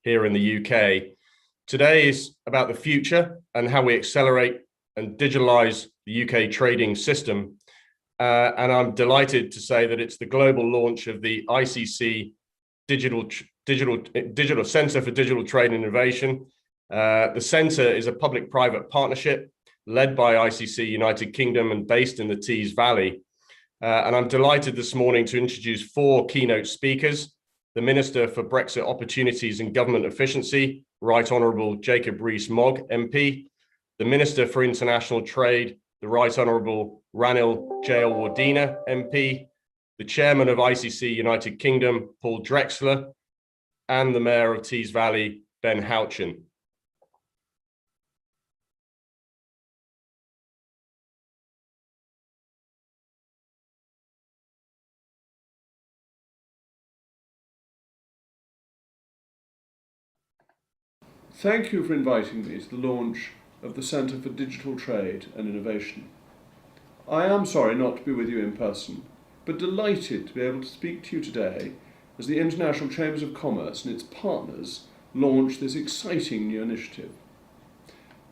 here in the UK. Today is about the future and how we accelerate and digitalize the UK trading system. And I'm delighted to say that it's the global launch of the ICC Digital Centre for Digital Trade and Innovation. The centre is a public-private partnership led by ICC United Kingdom and based in the Tees Valley. And I'm delighted this morning to introduce 4 keynote speakers: the Minister for Brexit Opportunities and Government Efficiency, Right Honourable Jacob Rees-Mogg, MP, the Minister for International Trade, the Right Honourable Ranil Jayawardena, MP, the Chairman of ICC United Kingdom, Paul Drexler, and the Mayor of Tees Valley, Ben Houchen. Thank you for inviting me to the launch of the Centre for Digital Trade and Innovation. I am sorry not to be with you in person, but delighted to be able to speak to you today as the International Chambers of Commerce and its partners launch this exciting new initiative.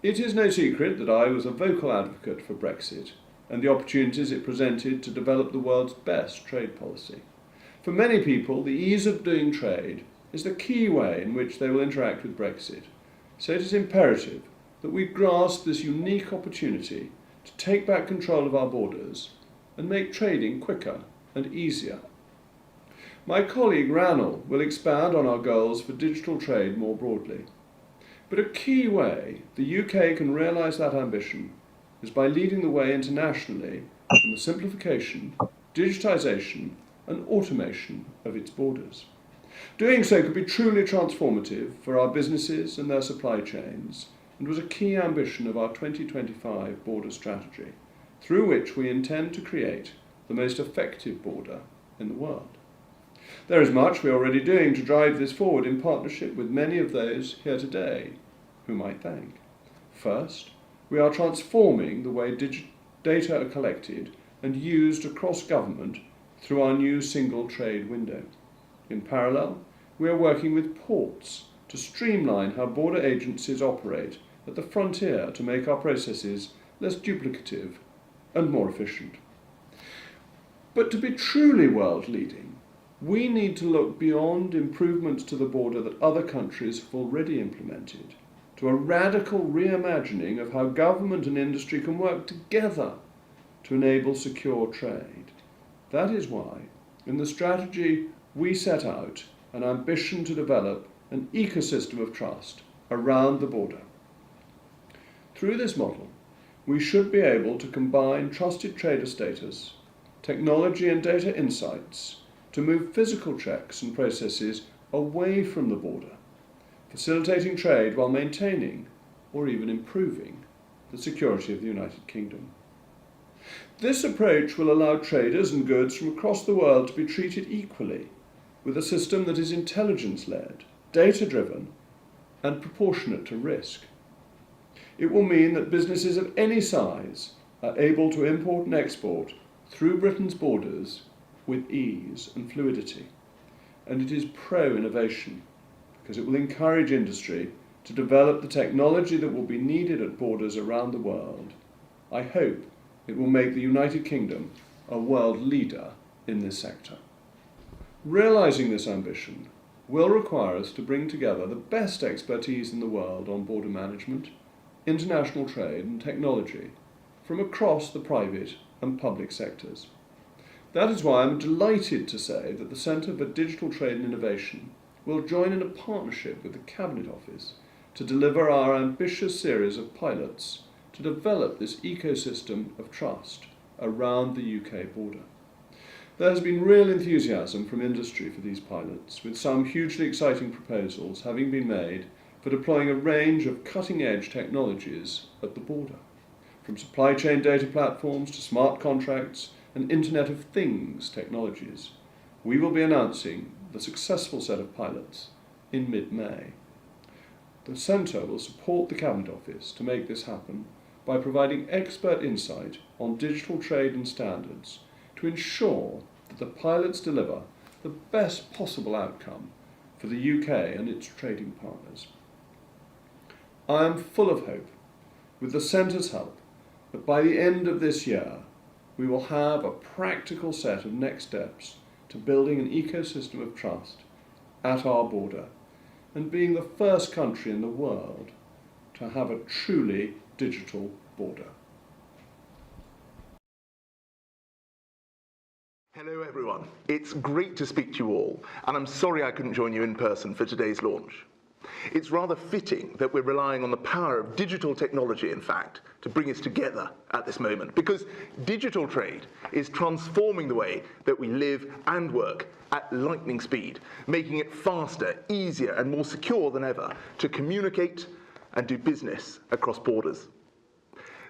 It is no secret that I was a vocal advocate for Brexit and the opportunities it presented to develop the world's best trade policy. For many people, the ease of doing trade is the key way in which they will interact with Brexit. So it is imperative that we grasp this unique opportunity to take back control of our borders and make trading quicker and easier. My colleague Ranil will expand on our goals for digital trade more broadly. But a key way the UK can realise that ambition is by leading the way internationally in the simplification, digitisation and automation of its borders. Doing so could be truly transformative for our businesses and their supply chains, and was a key ambition of our 2025 border strategy, through which we intend to create the most effective border in the world. There is much we are already doing to drive this forward in partnership with many of those here today, whom I thank. First, we are transforming the way data are collected and used across government through our new single trade window. In parallel, we are working with ports to streamline how border agencies operate at the frontier to make our processes less duplicative and more efficient. But to be truly world-leading, we need to look beyond improvements to the border that other countries have already implemented to a radical reimagining of how government and industry can work together to enable secure trade. That is why, in the strategy, we set out an ambition to develop an ecosystem of trust around the border. Through this model, we should be able to combine trusted trader status, technology and data insights to move physical checks and processes away from the border, facilitating trade while maintaining or even improving the security of the United Kingdom. This approach will allow traders and goods from across the world to be treated equally, with a system that is intelligence-led, data-driven, and proportionate to risk. It will mean that businesses of any size are able to import and export through Britain's borders with ease and fluidity. And it is pro-innovation, because it will encourage industry to develop the technology that will be needed at borders around the world. I hope it will make the United Kingdom a world leader in this sector. Realising this ambition will require us to bring together the best expertise in the world on border management, international trade and technology from across the private and public sectors. That is why I'm delighted to say that the Centre for Digital Trade and Innovation will join in a partnership with the Cabinet Office to deliver our ambitious series of pilots to develop this ecosystem of trust around the UK border. There has been real enthusiasm from industry for these pilots, with some hugely exciting proposals having been made for deploying a range of cutting-edge technologies at the border, from supply chain data platforms to smart contracts and Internet of Things technologies. We will be announcing the successful set of pilots in mid-May. The Centre will support the Cabinet Office to make this happen by providing expert insight on digital trade and standards to ensure that the pilots deliver the best possible outcome for the UK and its trading partners. I am full of hope, with the Centre's help, that by the end of this year, we will have a practical set of next steps to building an ecosystem of trust at our border and being the first country in the world to have a truly digital border. Hello everyone, it's great to speak to you all, and I'm sorry I couldn't join you in person for today's launch. It's rather fitting that we're relying on the power of digital technology, in fact, to bring us together at this moment, because digital trade is transforming the way that we live and work at lightning speed, making it faster, easier and more secure than ever to communicate and do business across borders.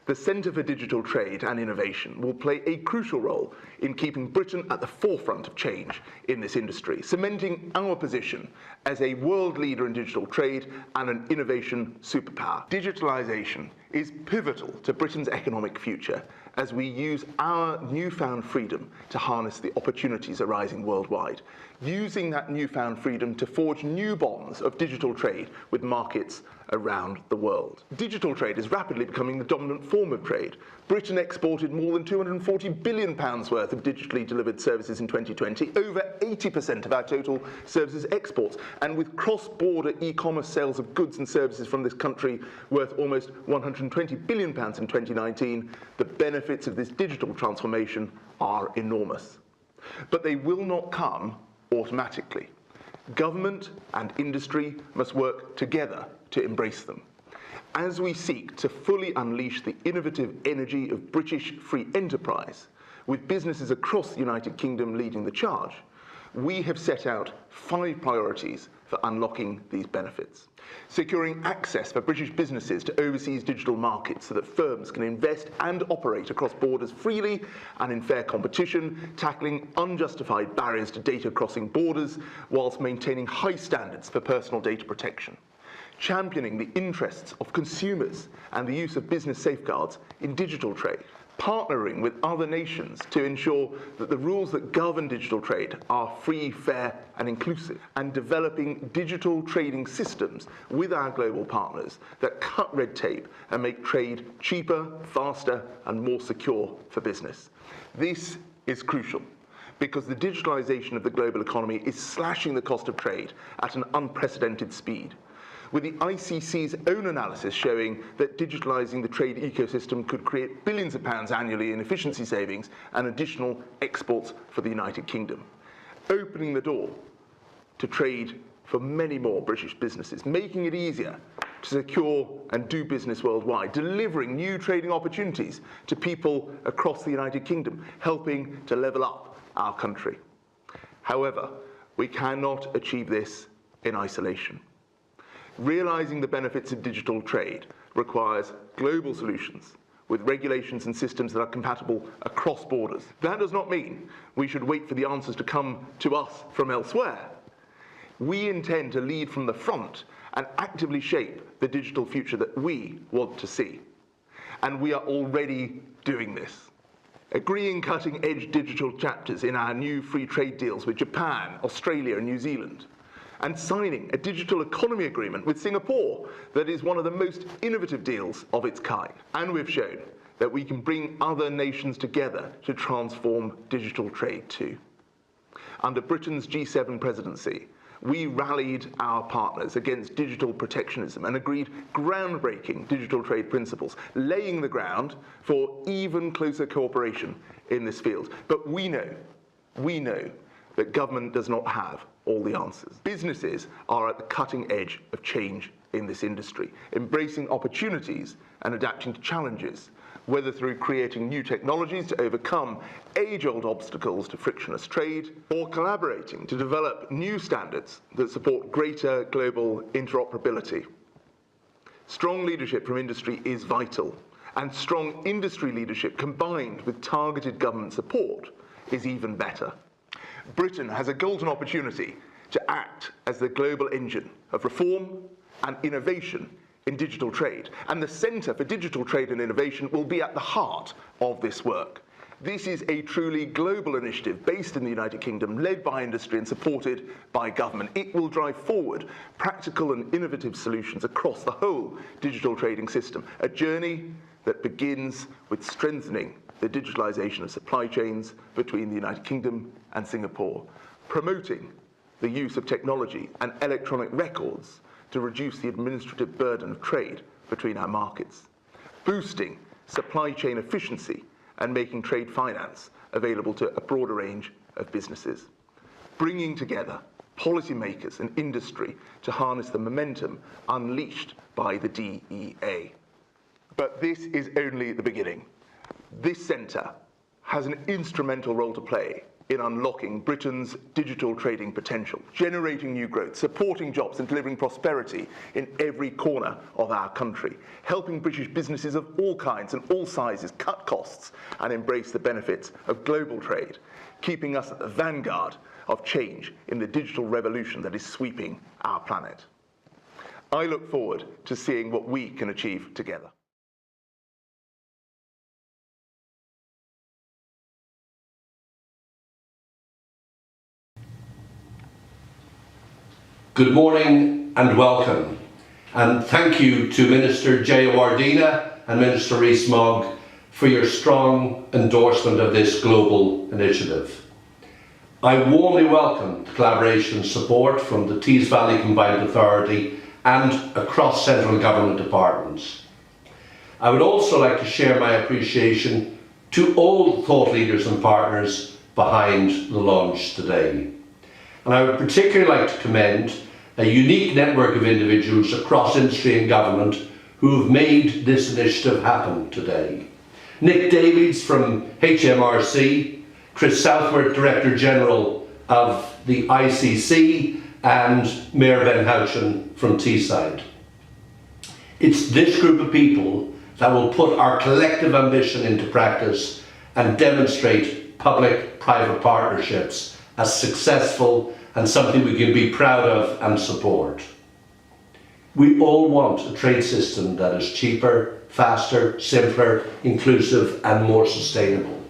The Centre for Digital Trade and Innovation will play a crucial role in keeping Britain at the forefront of change in this industry, cementing our position as a world leader in digital trade and an innovation superpower. Digitalisation is pivotal to Britain's economic future as we use our newfound freedom to harness the opportunities arising worldwide, using that newfound freedom to forge new bonds of digital trade with markets around the world. Digital trade is rapidly becoming the dominant form of trade. Britain exported more than £240 billion worth of digitally delivered services in 2020, over 80% of our total services exports, and with cross-border e-commerce sales of goods and services from this country worth almost £120 billion in 2019, the benefits of this digital transformation are enormous. But they will not come automatically. Government and industry must work together to embrace them. As we seek to fully unleash the innovative energy of British free enterprise, with businesses across the United Kingdom leading the charge, we have set out 5 priorities for unlocking these benefits. Securing access for British businesses to overseas digital markets so that firms can invest and operate across borders freely and in fair competition, tackling unjustified barriers to data crossing borders whilst maintaining high standards for personal data protection. Championing the interests of consumers and the use of business safeguards in digital trade. Partnering with other nations to ensure that the rules that govern digital trade are free, fair and inclusive, and developing digital trading systems with our global partners that cut red tape and make trade cheaper, faster and more secure for business. This is crucial because the digitalisation of the global economy is slashing the cost of trade at an unprecedented speed, with the ICC's own analysis showing that digitalising the trade ecosystem could create billions of pounds annually in efficiency savings and additional exports for the United Kingdom, opening the door to trade for many more British businesses, making it easier to secure and do business worldwide, delivering new trading opportunities to people across the United Kingdom, helping to level up our country. However, we cannot achieve this in isolation. Realising the benefits of digital trade requires global solutions with regulations and systems that are compatible across borders. That does not mean we should wait for the answers to come to us from elsewhere. We intend to lead from the front and actively shape the digital future that we want to see. And we are already doing this. Agreeing cutting-edge digital chapters in our new free trade deals with Japan, Australia and New Zealand, and signing a digital economy agreement with Singapore that is one of the most innovative deals of its kind. And we've shown that we can bring other nations together to transform digital trade too. Under Britain's G7 presidency, we rallied our partners against digital protectionism and agreed groundbreaking digital trade principles, laying the ground for even closer cooperation in this field. But we know that government does not have all the answers. Businesses are at the cutting edge of change in this industry, embracing opportunities and adapting to challenges, whether through creating new technologies to overcome age-old obstacles to frictionless trade, or collaborating to develop new standards that support greater global interoperability. Strong leadership from industry is vital, and strong industry leadership combined with targeted government support is even better. Britain has a golden opportunity to act as the global engine of reform and innovation in digital trade, and the Centre for Digital Trade and Innovation will be at the heart of this work. This is a truly global initiative based in the United Kingdom, led by industry and supported by government. It will drive forward practical and innovative solutions across the whole digital trading system, a journey that begins with strengthening the digitalisation of supply chains between the United Kingdom and Singapore, promoting the use of technology and electronic records to reduce the administrative burden of trade between our markets, boosting supply chain efficiency and making trade finance available to a broader range of businesses, bringing together policymakers and industry to harness the momentum unleashed by the DEA. But this is only the beginning. This centre has an instrumental role to play in unlocking Britain's digital trading potential, generating new growth, supporting jobs and delivering prosperity in every corner of our country, helping British businesses of all kinds and all sizes cut costs and embrace the benefits of global trade, keeping us at the vanguard of change in the digital revolution that is sweeping our planet. I look forward to seeing what we can achieve together. Good morning and welcome, and thank you to Minister Jay Wardena and Minister Rees-Mogg for your strong endorsement of this global initiative. I warmly welcome the collaboration and support from the Tees Valley Combined Authority and across central government departments. I would also like to share my appreciation to all the thought leaders and partners behind the launch today. And I would particularly like to commend a unique network of individuals across industry and government who have made this initiative happen today. Nick Davies from HMRC, Chris Southworth, Director General of the ICC, and Mayor Ben Houchen from Teesside. It's this group of people that will put our collective ambition into practice and demonstrate public-private partnerships as successful and something we can be proud of and support. We all want a trade system that is cheaper, faster, simpler, inclusive and more sustainable,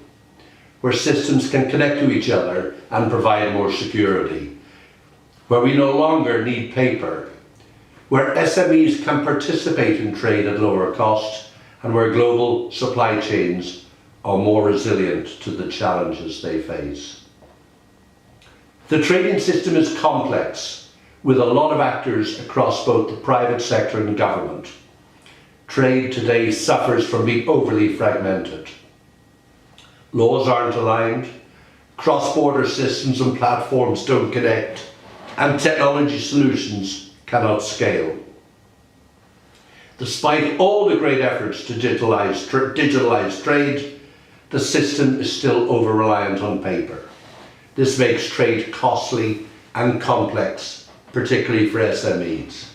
where systems can connect to each other and provide more security, where we no longer need paper, where SMEs can participate in trade at lower cost, and where global supply chains are more resilient to the challenges they face. The trading system is complex, with a lot of actors across both the private sector and government. Trade today suffers from being overly fragmented. Laws aren't aligned, cross-border systems and platforms don't connect, and technology solutions cannot scale. Despite all the great efforts to digitalize trade, the system is still over-reliant on paper. This makes trade costly and complex, particularly for SMEs.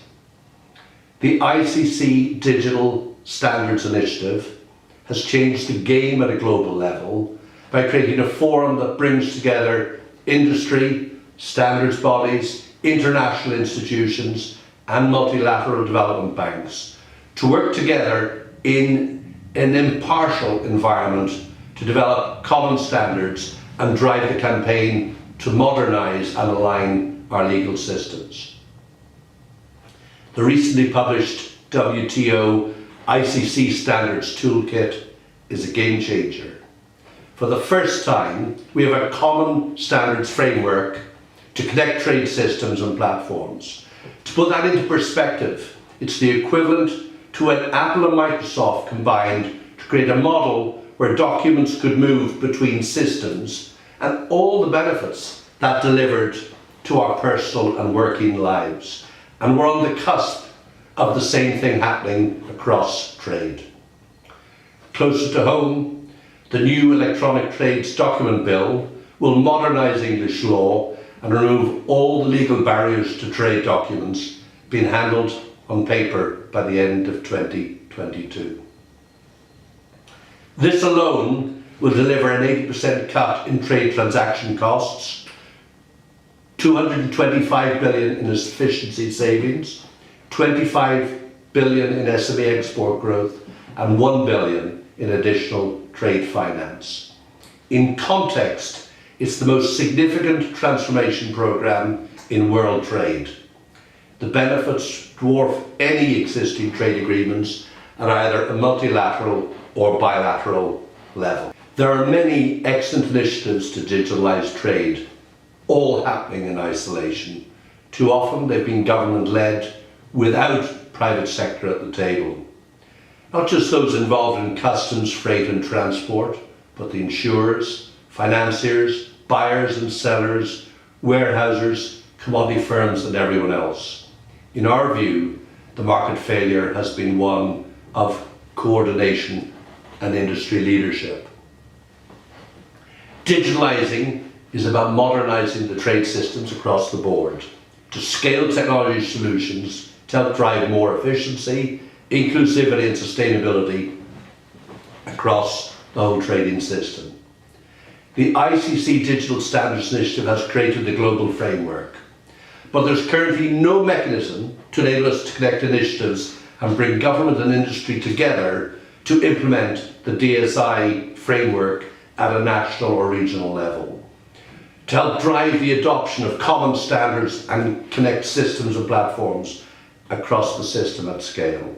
The ICC Digital Standards Initiative has changed the game at a global level by creating a forum that brings together industry, standards bodies, international institutions, and multilateral development banks to work together in an impartial environment to develop common standards and drive the campaign to modernise and align our legal systems. The recently published WTO ICC Standards Toolkit is a game changer. For the first time, we have a common standards framework to connect trade systems and platforms. To put that into perspective, it's the equivalent to an Apple and Microsoft combined to create a model where documents could move between systems and all the benefits that delivered to our personal and working lives. And we're on the cusp of the same thing happening across trade. Closer to home, the new Electronic Trades Document Bill will modernise English law and remove all the legal barriers to trade documents being handled on paper by the end of 2022. This alone will deliver an 80% cut in trade transaction costs, 225 billion in efficiency savings, 25 billion in SME export growth, and 1 billion in additional trade finance. In context, it's the most significant transformation programme in world trade. The benefits dwarf any existing trade agreements at either a multilateral or bilateral level. There are many excellent initiatives to digitalise trade, all happening in isolation. Too often they've been government-led without private sector at the table. Not just those involved in customs, freight and transport, but the insurers, financiers, buyers and sellers, warehousers, commodity firms and everyone else. In our view, the market failure has been one of coordination and industry leadership. Digitalising is about modernising the trade systems across the board to scale technology solutions to help drive more efficiency, inclusivity and sustainability across the whole trading system. The ICC Digital Standards Initiative has created a global framework, but there's currently no mechanism to enable us to connect initiatives and bring government and industry together to implement the DSI framework at a national or regional level, to help drive the adoption of common standards and connect systems and platforms across the system at scale.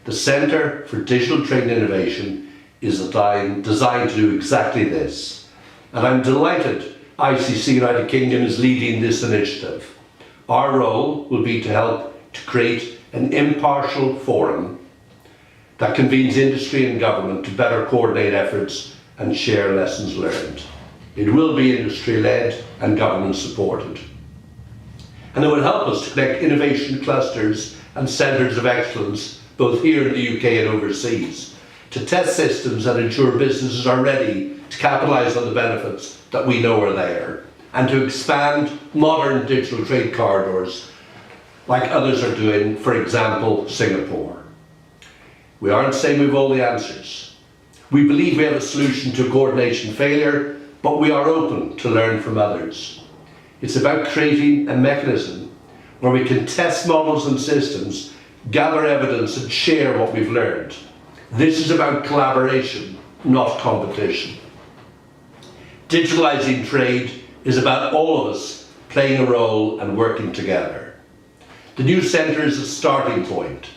The Centre for Digital Trade and Innovation is designed to do exactly this. And I'm delighted ICC United Kingdom is leading this initiative. Our role will be to help to create an impartial forum that convenes industry and government to better coordinate efforts and share lessons learned. It will be industry-led and government-supported. And it will help us to connect innovation clusters and centres of excellence, both here in the UK and overseas, to test systems and ensure businesses are ready to capitalise on the benefits that we know are there, and to expand modern digital trade corridors like others are doing, for example, Singapore. We aren't saying we've all the answers. We believe we have a solution to coordination failure, but we are open to learn from others. It's about creating a mechanism where we can test models and systems, gather evidence and share what we've learned. This is about collaboration, not competition. Digitalising trade is about all of us playing a role and working together. The new centre is a starting point.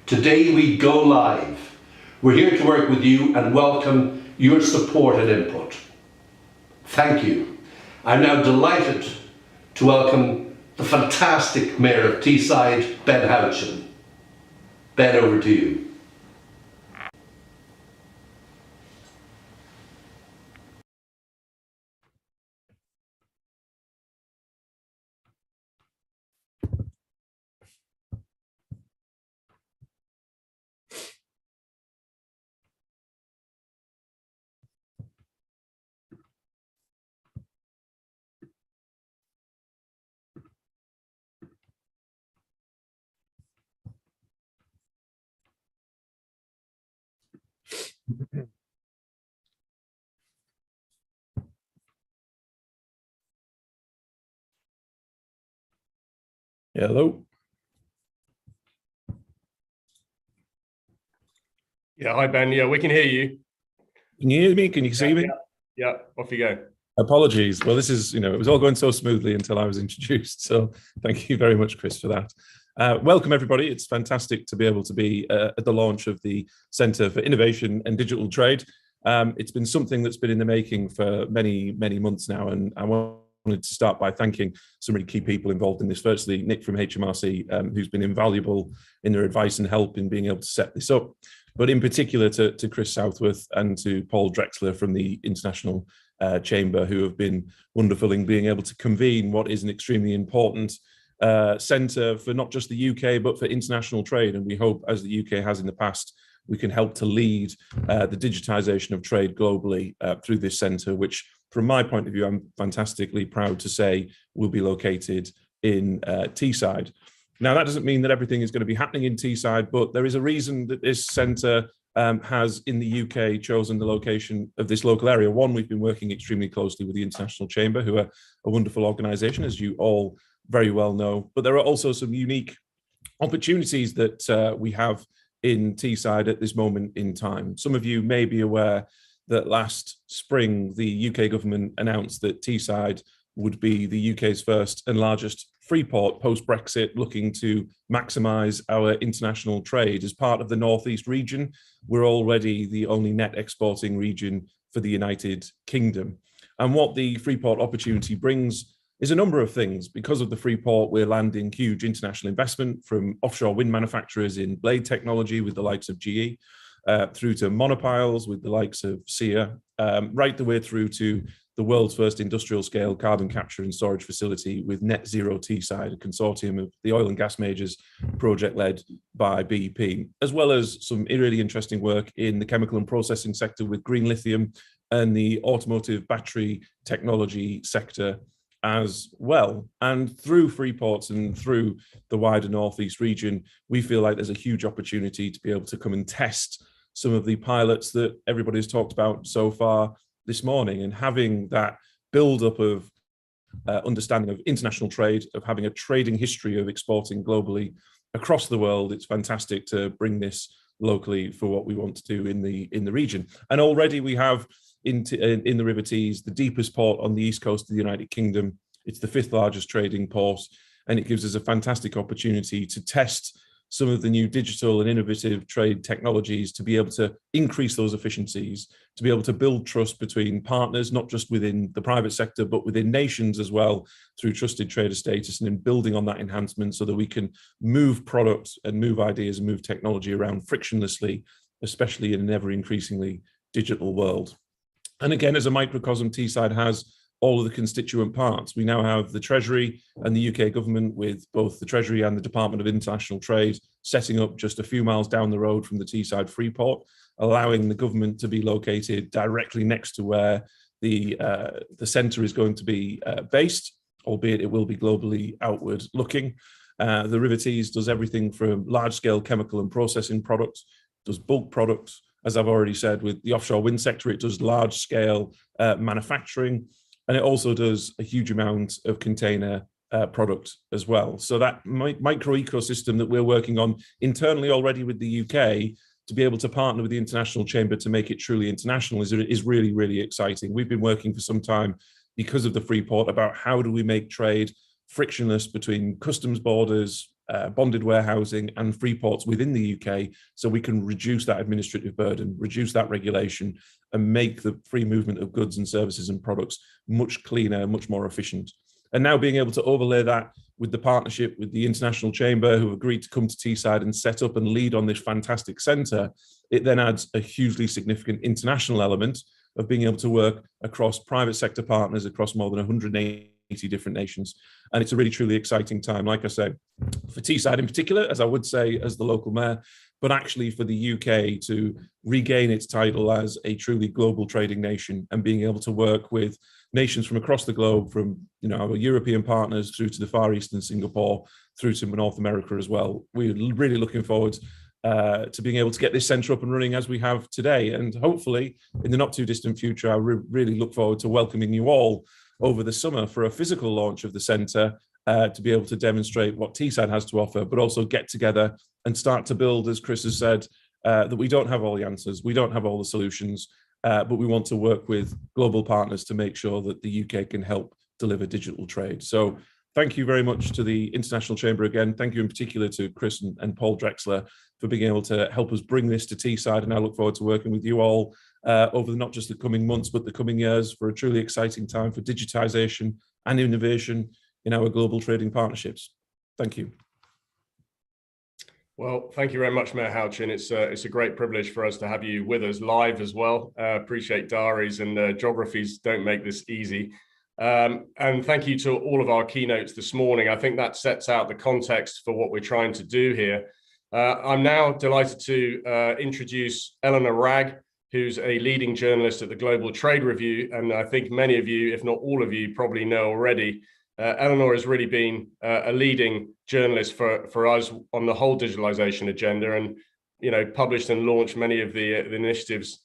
Today we go live. We're here to work with you and welcome your support and input. Thank you. I'm now delighted to welcome the fantastic Mayor of Teesside, Ben Houchin. Ben, over to you. Hello. Yeah, hi Ben. Yeah, we can hear you. Can you hear me? Can you see me? Yeah, off you go. Apologies. Well, this is, it was all going so smoothly until I was introduced. So thank you very much, Chris, for that. Welcome, everybody. It's fantastic to be able to be at the launch of the Centre for Innovation and Digital Trade. It's been something that's been in the making for many, many months now, and I wanted to start by thanking some really key people involved in this. Firstly, Nick from HMRC, who's been invaluable in their advice and help in being able to set this up, but in particular to Chris Southworth and to Paul Drexler from the International Chamber, who have been wonderful in being able to convene what is an extremely important centre for not just the UK, but for international trade. And we hope, as the UK has in the past, we can help to lead the digitisation of trade globally through this centre, which, from my point of view, I'm fantastically proud to say will be located in Teesside. Now, that doesn't mean that everything is going to be happening in Teesside, but there is a reason that this centre has, in the UK, chosen the location of this local area. One, we've been working extremely closely with the International Chamber, who are a wonderful organisation, as you all very well know. But there are also some unique opportunities that we have in Teesside at this moment in time. Some of you may be aware that last spring, the UK government announced that Teesside would be the UK's first and largest free port post-Brexit, looking to maximise our international trade. As part of the Northeast region, we're already the only net exporting region for the United Kingdom. And what the free port opportunity brings is a number of things. Because of the free port, we're landing huge international investment from offshore wind manufacturers in blade technology with the likes of GE, through to monopiles with the likes of SEA, right the way through to the world's first industrial scale carbon capture and storage facility with Net Zero Teesside, a consortium of the oil and gas majors, project led by BP, as well as some really interesting work in the chemical and processing sector with green lithium and the automotive battery technology sector as well. And through free ports and through the wider Northeast region, we feel like there's a huge opportunity to be able to come and test some of the pilots that everybody's talked about so far this morning, and having that build-up of understanding of international trade, of having a trading history of exporting globally across the world. It's fantastic to bring this locally for what we want to do in the region. And already we have in the River Tees, the deepest port on the east coast of the United Kingdom. It's the 5th largest trading port, and it gives us a fantastic opportunity to test some of the new digital and innovative trade technologies to be able to increase those efficiencies, to be able to build trust between partners, not just within the private sector, but within nations as well, through trusted trader status, and in building on that enhancement so that we can move products and move ideas and move technology around frictionlessly, especially in an ever increasingly digital world. And again, as a microcosm, Teesside has all of the constituent parts. We now have the Treasury and the UK government, with both the Treasury and the Department of International Trade setting up just a few miles down the road from the Teesside Freeport, allowing the government to be located directly next to where the centre is going to be based, albeit it will be globally outward looking. The River Tees does everything from large-scale chemical and processing products, does bulk products. As I've already said, with the offshore wind sector, it does large-scale manufacturing, and it also does a huge amount of container product as well. So that micro ecosystem that we're working on internally already with the UK to be able to partner with the International Chamber to make it truly international is really, really exciting. We've been working for some time because of the free port about how do we make trade frictionless between customs borders, bonded warehousing and free ports within the UK, so we can reduce that administrative burden, reduce that regulation, and make the free movement of goods and services and products much cleaner, much more efficient. And now being able to overlay that with the partnership with the International Chamber, who agreed to come to Teesside and set up and lead on this fantastic centre, it then adds a hugely significant international element of being able to work across private sector partners across more than 180 different nations. And it's a really, truly exciting time, like I say, for Teesside in particular, as I would say as the local mayor, but actually for the UK to regain its title as a truly global trading nation and being able to work with nations from across the globe, from our European partners through to the Far East and Singapore, through to North America as well. We're really looking forward to being able to get this centre up and running as we have today. And hopefully in the not too distant future, I really look forward to welcoming you all over the summer for a physical launch of the centre, to be able to demonstrate what Teesside has to offer, but also get together and start to build, as Chris has said, that we don't have all the answers, we don't have all the solutions, but we want to work with global partners to make sure that the UK can help deliver digital trade. So thank you very much to the International Chamber again. Thank you in particular to Chris and Paul Drexler for being able to help us bring this to Teesside, and I look forward to working with you all over not just the coming months, but the coming years, for a truly exciting time for digitisation and innovation in our global trading partnerships. Thank you. Well, thank you very much, Mayor Houchin. It's a great privilege for us to have you with us live as well. Appreciate diaries and geographies don't make this easy. And thank you to all of our keynotes this morning. I think that sets out the context for what we're trying to do here. I'm now delighted to introduce Eleanor Wragg, who's a leading journalist at the Global Trade Review. And I think many of you, if not all of you, probably know already, Eleanor has really been a leading journalist for us on the whole digitalization agenda, and published and launched many of the initiatives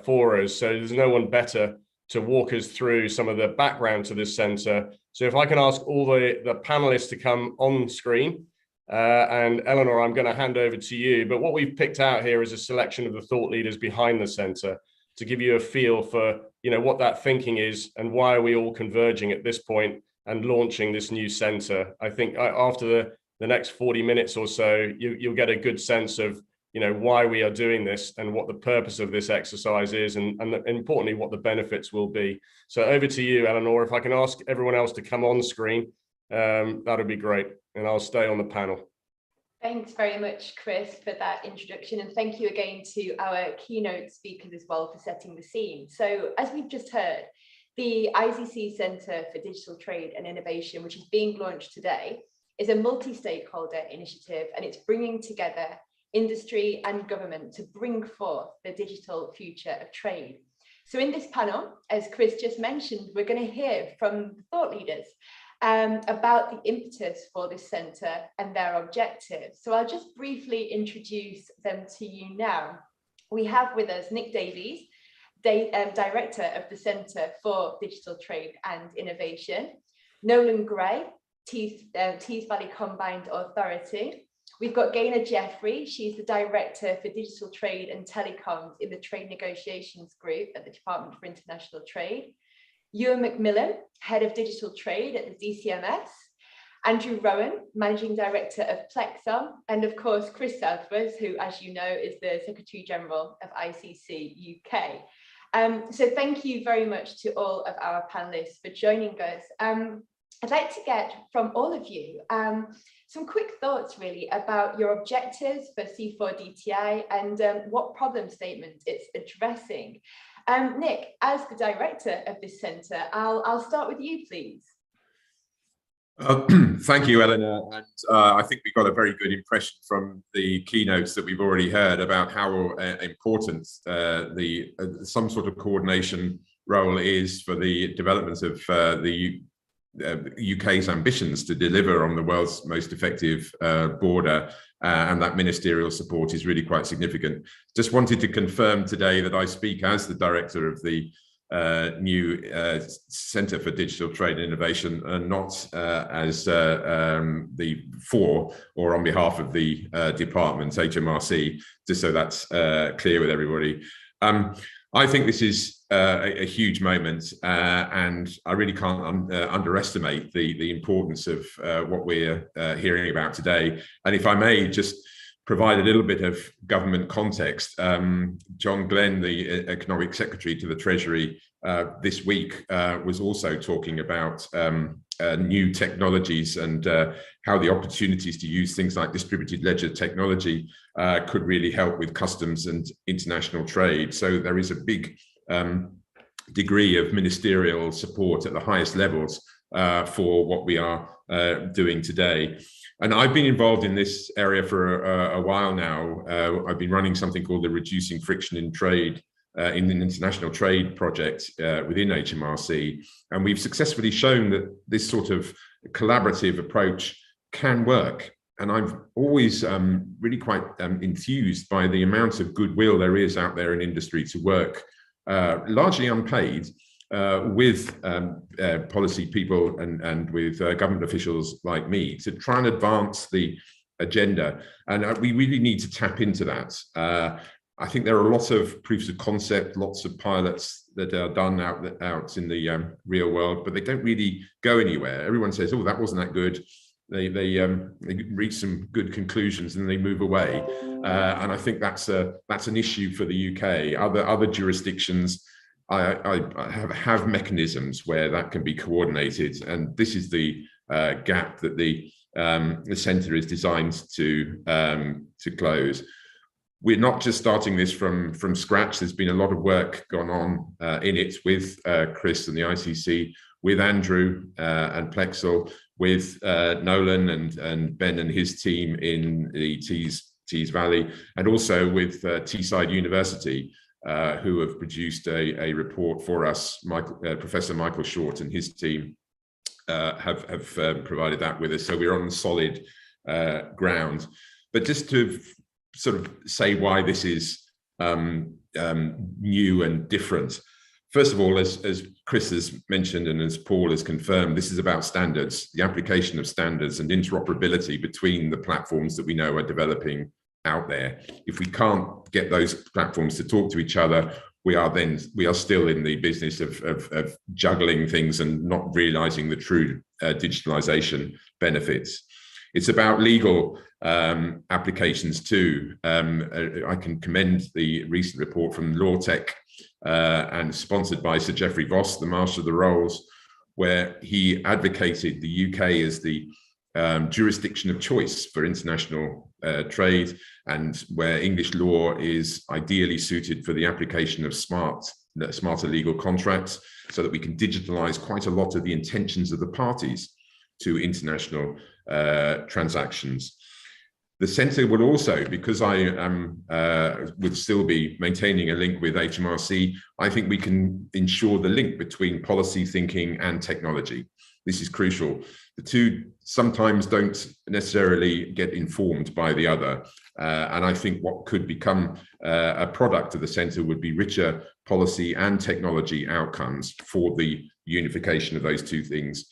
for us. So there's no one better to walk us through some of the background to this centre. So if I can ask all the panelists to come on screen, and Eleanor, I'm going to hand over to you. But what we've picked out here is a selection of the thought leaders behind the centre. to give you a feel for, what that thinking is and why are we all converging at this point and launching this new centre. I think after the next 40 minutes or so, you'll get a good sense of, why we are doing this and what the purpose of this exercise is, and importantly, what the benefits will be. So over to you, Eleanor. If I can ask everyone else to come on screen, that would be great. And I'll stay on the panel. Thanks very much, Chris, for that introduction. And thank you again to our keynote speakers as well for setting the scene. So as we've just heard, the ICC Centre for Digital Trade and Innovation, which is being launched today, is a multi-stakeholder initiative, and it's bringing together industry and government to bring forth the digital future of trade. So in this panel, as Chris just mentioned, we're going to hear from thought leaders about the impetus for this centre and their objectives. So I'll just briefly introduce them to you now. We have with us Nick Davies, Director of the Centre for Digital Trade and Innovation, Nolan Gray, Tees Valley Combined Authority. We've got Gaynor Jeffrey, she's the Director for Digital Trade and Telecoms in the Trade Negotiations Group at the Department for International Trade. Ewan McMillan, Head of Digital Trade at the DCMS. Andrew Rowan, Managing Director of Plexal. And of course, Chris Southworth, who, as you know, is the Secretary General of ICC UK. So thank you very much to all of our panelists for joining us. I'd like to get from all of you some quick thoughts really about your objectives for C4DTI and what problem statement it's addressing. Nick, as the director of this centre, I'll start with you, please. Thank you, Eleanor. And I think we got a very good impression from the keynotes that we've already heard about how important some sort of coordination role is for the development of the UK's ambitions to deliver on the world's most effective border, and that ministerial support is really quite significant. Just wanted to confirm today that I speak as the director of the new Centre for Digital Trade and Innovation, and not as the for or on behalf of the department, HMRC, just so that's clear with everybody. I think this is a huge moment, and I really can't underestimate the importance of what we're hearing about today. And if I may just provide a little bit of government context, John Glenn, the Economic Secretary to the Treasury, this week was also talking about new technologies and how the opportunities to use things like distributed ledger technology could really help with customs and international trade. So there is a big degree of ministerial support at the highest levels for what we are doing today. And I've been involved in this area for a while now. I've been running something called the Reducing Friction in Trade in an international trade project within HMRC. And we've successfully shown that this sort of collaborative approach can work. And I'm always really quite enthused by the amount of goodwill there is out there in industry to work largely unpaid with policy people and with government officials like me to try and advance the agenda. And we really need to tap into that. I think there are lots of proofs of concept, lots of pilots that are done out in the real world, but they don't really go anywhere. Everyone says, oh, that wasn't that good. They reach some good conclusions and they move away. And I think that's an issue for the UK. Other jurisdictions have mechanisms where that can be coordinated, and this is the gap that the centre is designed to close. We're not just starting this from scratch. There's been a lot of work gone on in it with Chris and the ICC, with Andrew and Plexal, with Nolan and Ben and his team in the Tees Valley, and also with Teesside University, who have produced a report for us. Professor Michael Short and his team have provided that with us. So we're on solid ground. But just to sort of say why this is new and different. First of all, as Chris has mentioned and as Paul has confirmed, this is about standards, the application of standards and interoperability between the platforms that we know are developing out there. If we can't get those platforms to talk to each other, we are still in the business of juggling things and not realizing the true digitalization benefits. It's about legal applications too. I can commend the recent report from Law Tech and sponsored by Sir Geoffrey Voss, the Master of the Rolls, where he advocated the UK as the jurisdiction of choice for international trade, and where English law is ideally suited for the application of smarter legal contracts, so that we can digitalize quite a lot of the intentions of the parties to international transactions. The centre will also, because I would still be maintaining a link with HMRC, I think we can ensure the link between policy thinking and technology. This is crucial. The two sometimes don't necessarily get informed by the other. And I think what could become a product of the centre would be richer policy and technology outcomes for the unification of those two things.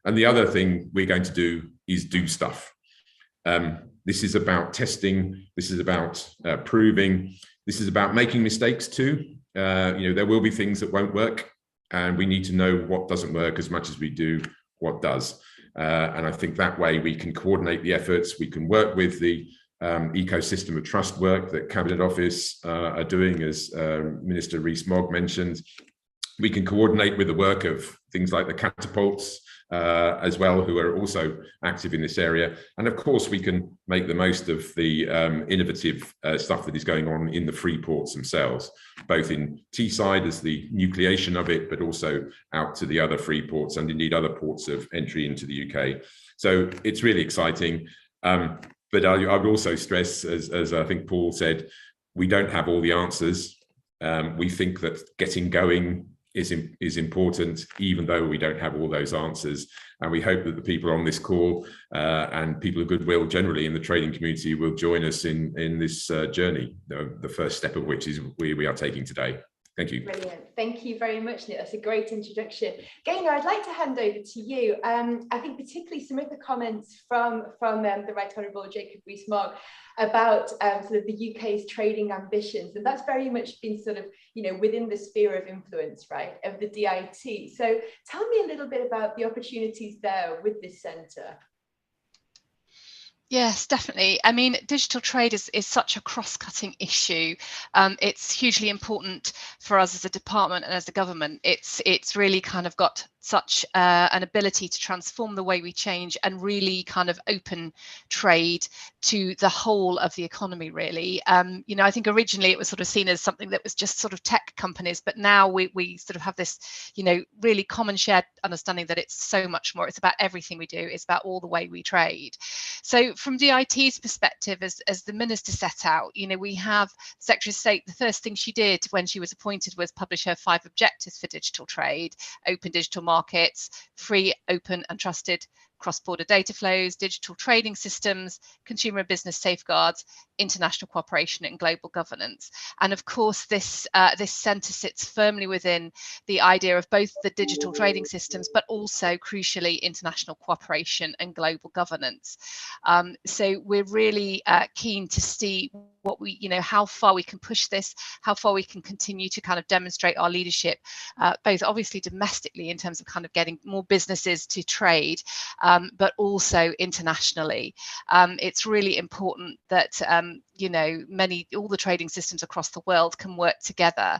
And the other thing we're going to do is do stuff. This is about testing. This is about proving. This is about making mistakes too. There will be things that won't work, and we need to know what doesn't work as much as we do what does. And I think that way we can coordinate the efforts. We can work with the ecosystem of trust work that Cabinet Office are doing, as Minister Rees-Mogg mentioned. We can coordinate with the work of things like the catapults as well, who are also active in this area. And of course, we can make the most of the innovative stuff that is going on in the free ports themselves, both in Teesside as the nucleation of it, but also out to the other free ports and indeed other ports of entry into the UK. So it's really exciting. But I would also stress, as I think Paul said, we don't have all the answers. We think that getting going is important, even though we don't have all those answers. And we hope that the people on this call and people of goodwill generally in the trading community will join us in this journey, the first step of which is we are taking today. Thank you. Brilliant. Thank you very much, Nick. That's a great introduction. Gaynor, I'd like to hand over to you. I think particularly some of the comments from the Right Honourable Jacob Rees-Mogg about sort of the UK's trading ambitions, and that's very much been sort of, within the sphere of influence, right, of the DIT. So tell me a little bit about the opportunities there with this centre. Yes, definitely. I mean, digital trade is such a cross-cutting issue. It's hugely important for us as a department and as a government. It's really kind of got such an ability to transform the way we change and really kind of open trade to the whole of the economy, really. I think originally it was sort of seen as something that was just sort of tech companies, but now we sort of have this, really common shared understanding that it's so much more. It's about everything we do. It's about all the way we trade. So from DIT's perspective, as the Minister set out, we have Secretary of State, the first thing she did when she was appointed was publish her 5 objectives for digital trade: open digital markets, free, open and trusted cross-border data flows, digital trading systems, consumer and business safeguards, international cooperation and global governance. And of course, this centre sits firmly within the idea of both the digital trading systems, but also crucially international cooperation and global governance. So we're really keen to see what how far we can push this, how far we can continue to kind of demonstrate our leadership, both obviously domestically in terms of kind of getting more businesses to trade, but also internationally. It's really important that all the trading systems across the world can work together.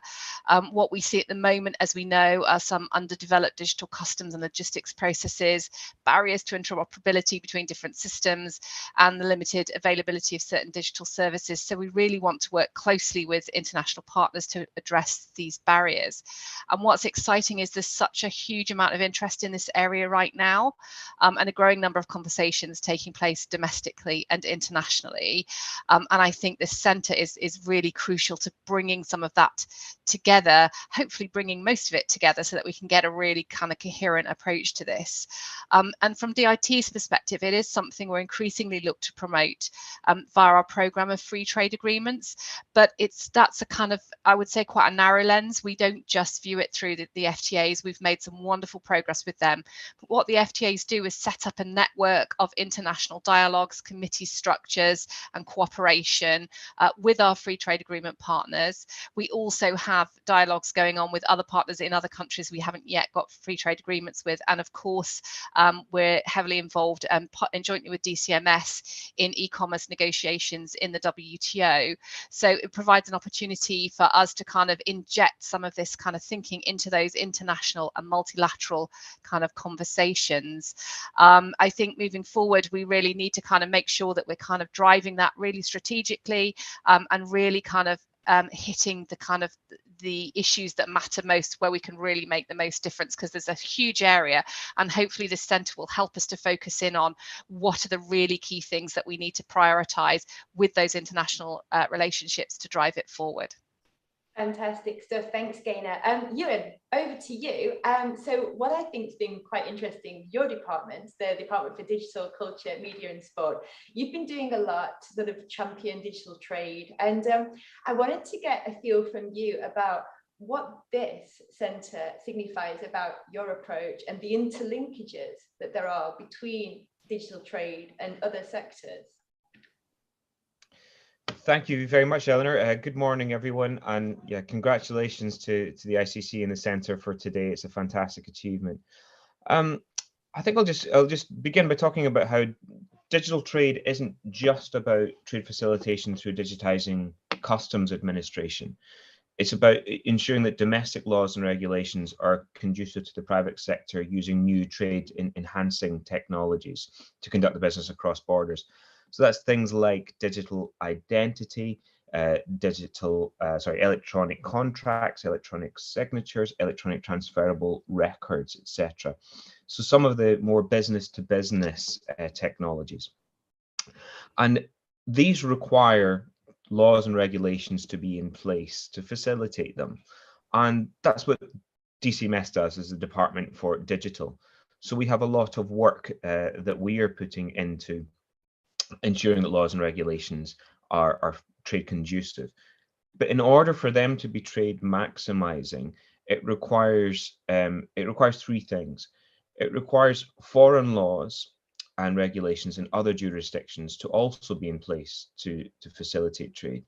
What we see at the moment, as we know, are some underdeveloped digital customs and logistics processes, barriers to interoperability between different systems, and the limited availability of certain digital services. So we really want to work closely with international partners to address these barriers. And what's exciting is there's such a huge amount of interest in this area right now, and a growing number of conversations taking place domestically and internationally. And I think this centre is really crucial to bringing some of that together, hopefully bringing most of it together so that we can get a really kind of coherent approach to this. And from DIT's perspective, it is something we're increasingly look to promote via our programme of free trade trade agreements, but that's a kind of, I would say, quite a narrow lens. We don't just view it through the FTAs. We've made some wonderful progress with them. But what the FTAs do is set up a network of international dialogues, committee structures and cooperation with our free trade agreement partners. We also have dialogues going on with other partners in other countries we haven't yet got free trade agreements with. And of course, we're heavily involved and jointly with DCMS in e-commerce negotiations in the WTO. So it provides an opportunity for us to kind of inject some of this kind of thinking into those international and multilateral kind of conversations. I think moving forward, we really need to kind of make sure that we're kind of driving that really strategically and really kind of hitting the kind of the issues that matter most, where we can really make the most difference, because there's a huge area, and hopefully this centre will help us to focus in on what are the really key things that we need to prioritise with those international relationships to drive it forward. Fantastic stuff. Thanks, Gaynor. Ewan, over to you. So what I think has been quite interesting, your department, the Department for Digital Culture, Media and Sport, you've been doing a lot to sort of champion digital trade. And I wanted to get a feel from you about what this centre signifies about your approach and the interlinkages that there are between digital trade and other sectors. Thank you very much, Eleanor. Good morning, everyone, and yeah, congratulations to the ICC and the Centre for today. It's a fantastic achievement. I think I'll just begin by talking about how digital trade isn't just about trade facilitation through digitizing customs administration. It's about ensuring that domestic laws and regulations are conducive to the private sector using new trade enhancing technologies to conduct the business across borders. So that's things like digital identity, electronic contracts, electronic signatures, electronic transferable records, etc. So some of the more business to business technologies. And these require laws and regulations to be in place to facilitate them. And that's what DCMS does as the Department for Digital. So we have a lot of work that we are putting into ensuring that laws and regulations are trade conducive. But in order for them to be trade maximizing, it requires three things. It requires foreign laws and regulations in other jurisdictions to also be in place to facilitate trade.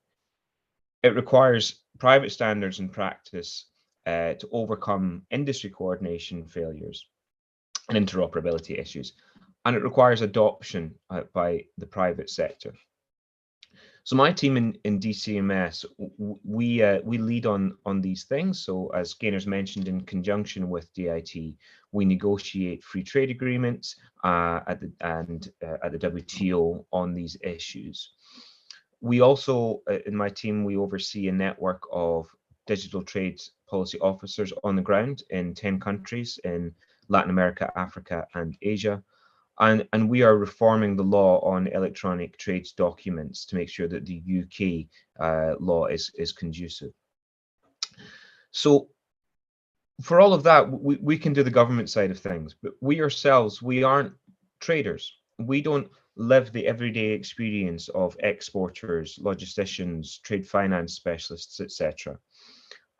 It requires private standards and practice to overcome industry coordination failures and interoperability issues. And it requires adoption by the private sector. So my team in DCMS, we lead on these things. So as Gaynor's mentioned, in conjunction with DIT, we negotiate free trade agreements at the WTO on these issues. We also, in my team, we oversee a network of digital trade policy officers on the ground in 10 countries in Latin America, Africa, and Asia. And we are reforming the law on electronic trade documents to make sure that the UK law is conducive. So for all of that, we can do the government side of things, but we ourselves, we aren't traders. We don't live the everyday experience of exporters, logisticians, trade finance specialists, etc.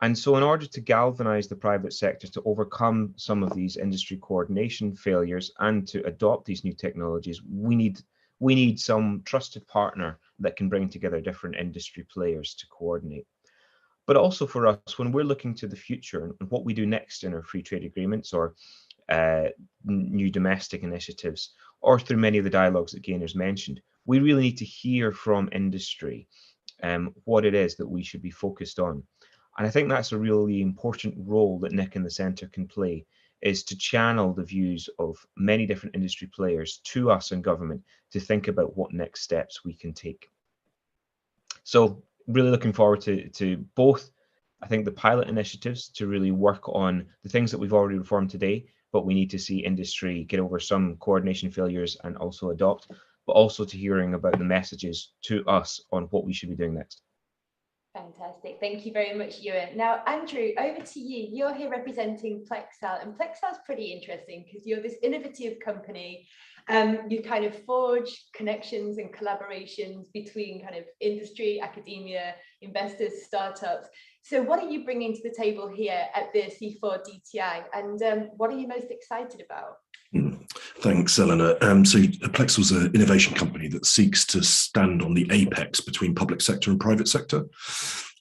And so in order to galvanize the private sector to overcome some of these industry coordination failures and to adopt these new technologies, we need some trusted partner that can bring together different industry players to coordinate. But also for us, when we're looking to the future and what we do next in our free trade agreements or new domestic initiatives, or through many of the dialogues that Gaynor's mentioned, we really need to hear from industry what it is that we should be focused on. And I think that's a really important role that Nick and the Centre can play, is to channel the views of many different industry players to us in government to think about what next steps we can take. So really looking forward to both, I think, the pilot initiatives to really work on the things that we've already reformed today, but we need to see industry get over some coordination failures and also adopt, but also to hearing about the messages to us on what we should be doing next. Fantastic. Thank you very much, Ewan. Now, Andrew, over to you. You're here representing Plexal, and Plexal is pretty interesting because you're this innovative company You kind of forge connections and collaborations between kind of industry, academia, investors, startups. So what are you bringing to the table here at the C4DTI, and what are you most excited about? Thanks, Eleanor. So Plexal is an innovation company that seeks to stand on the apex between public sector and private sector.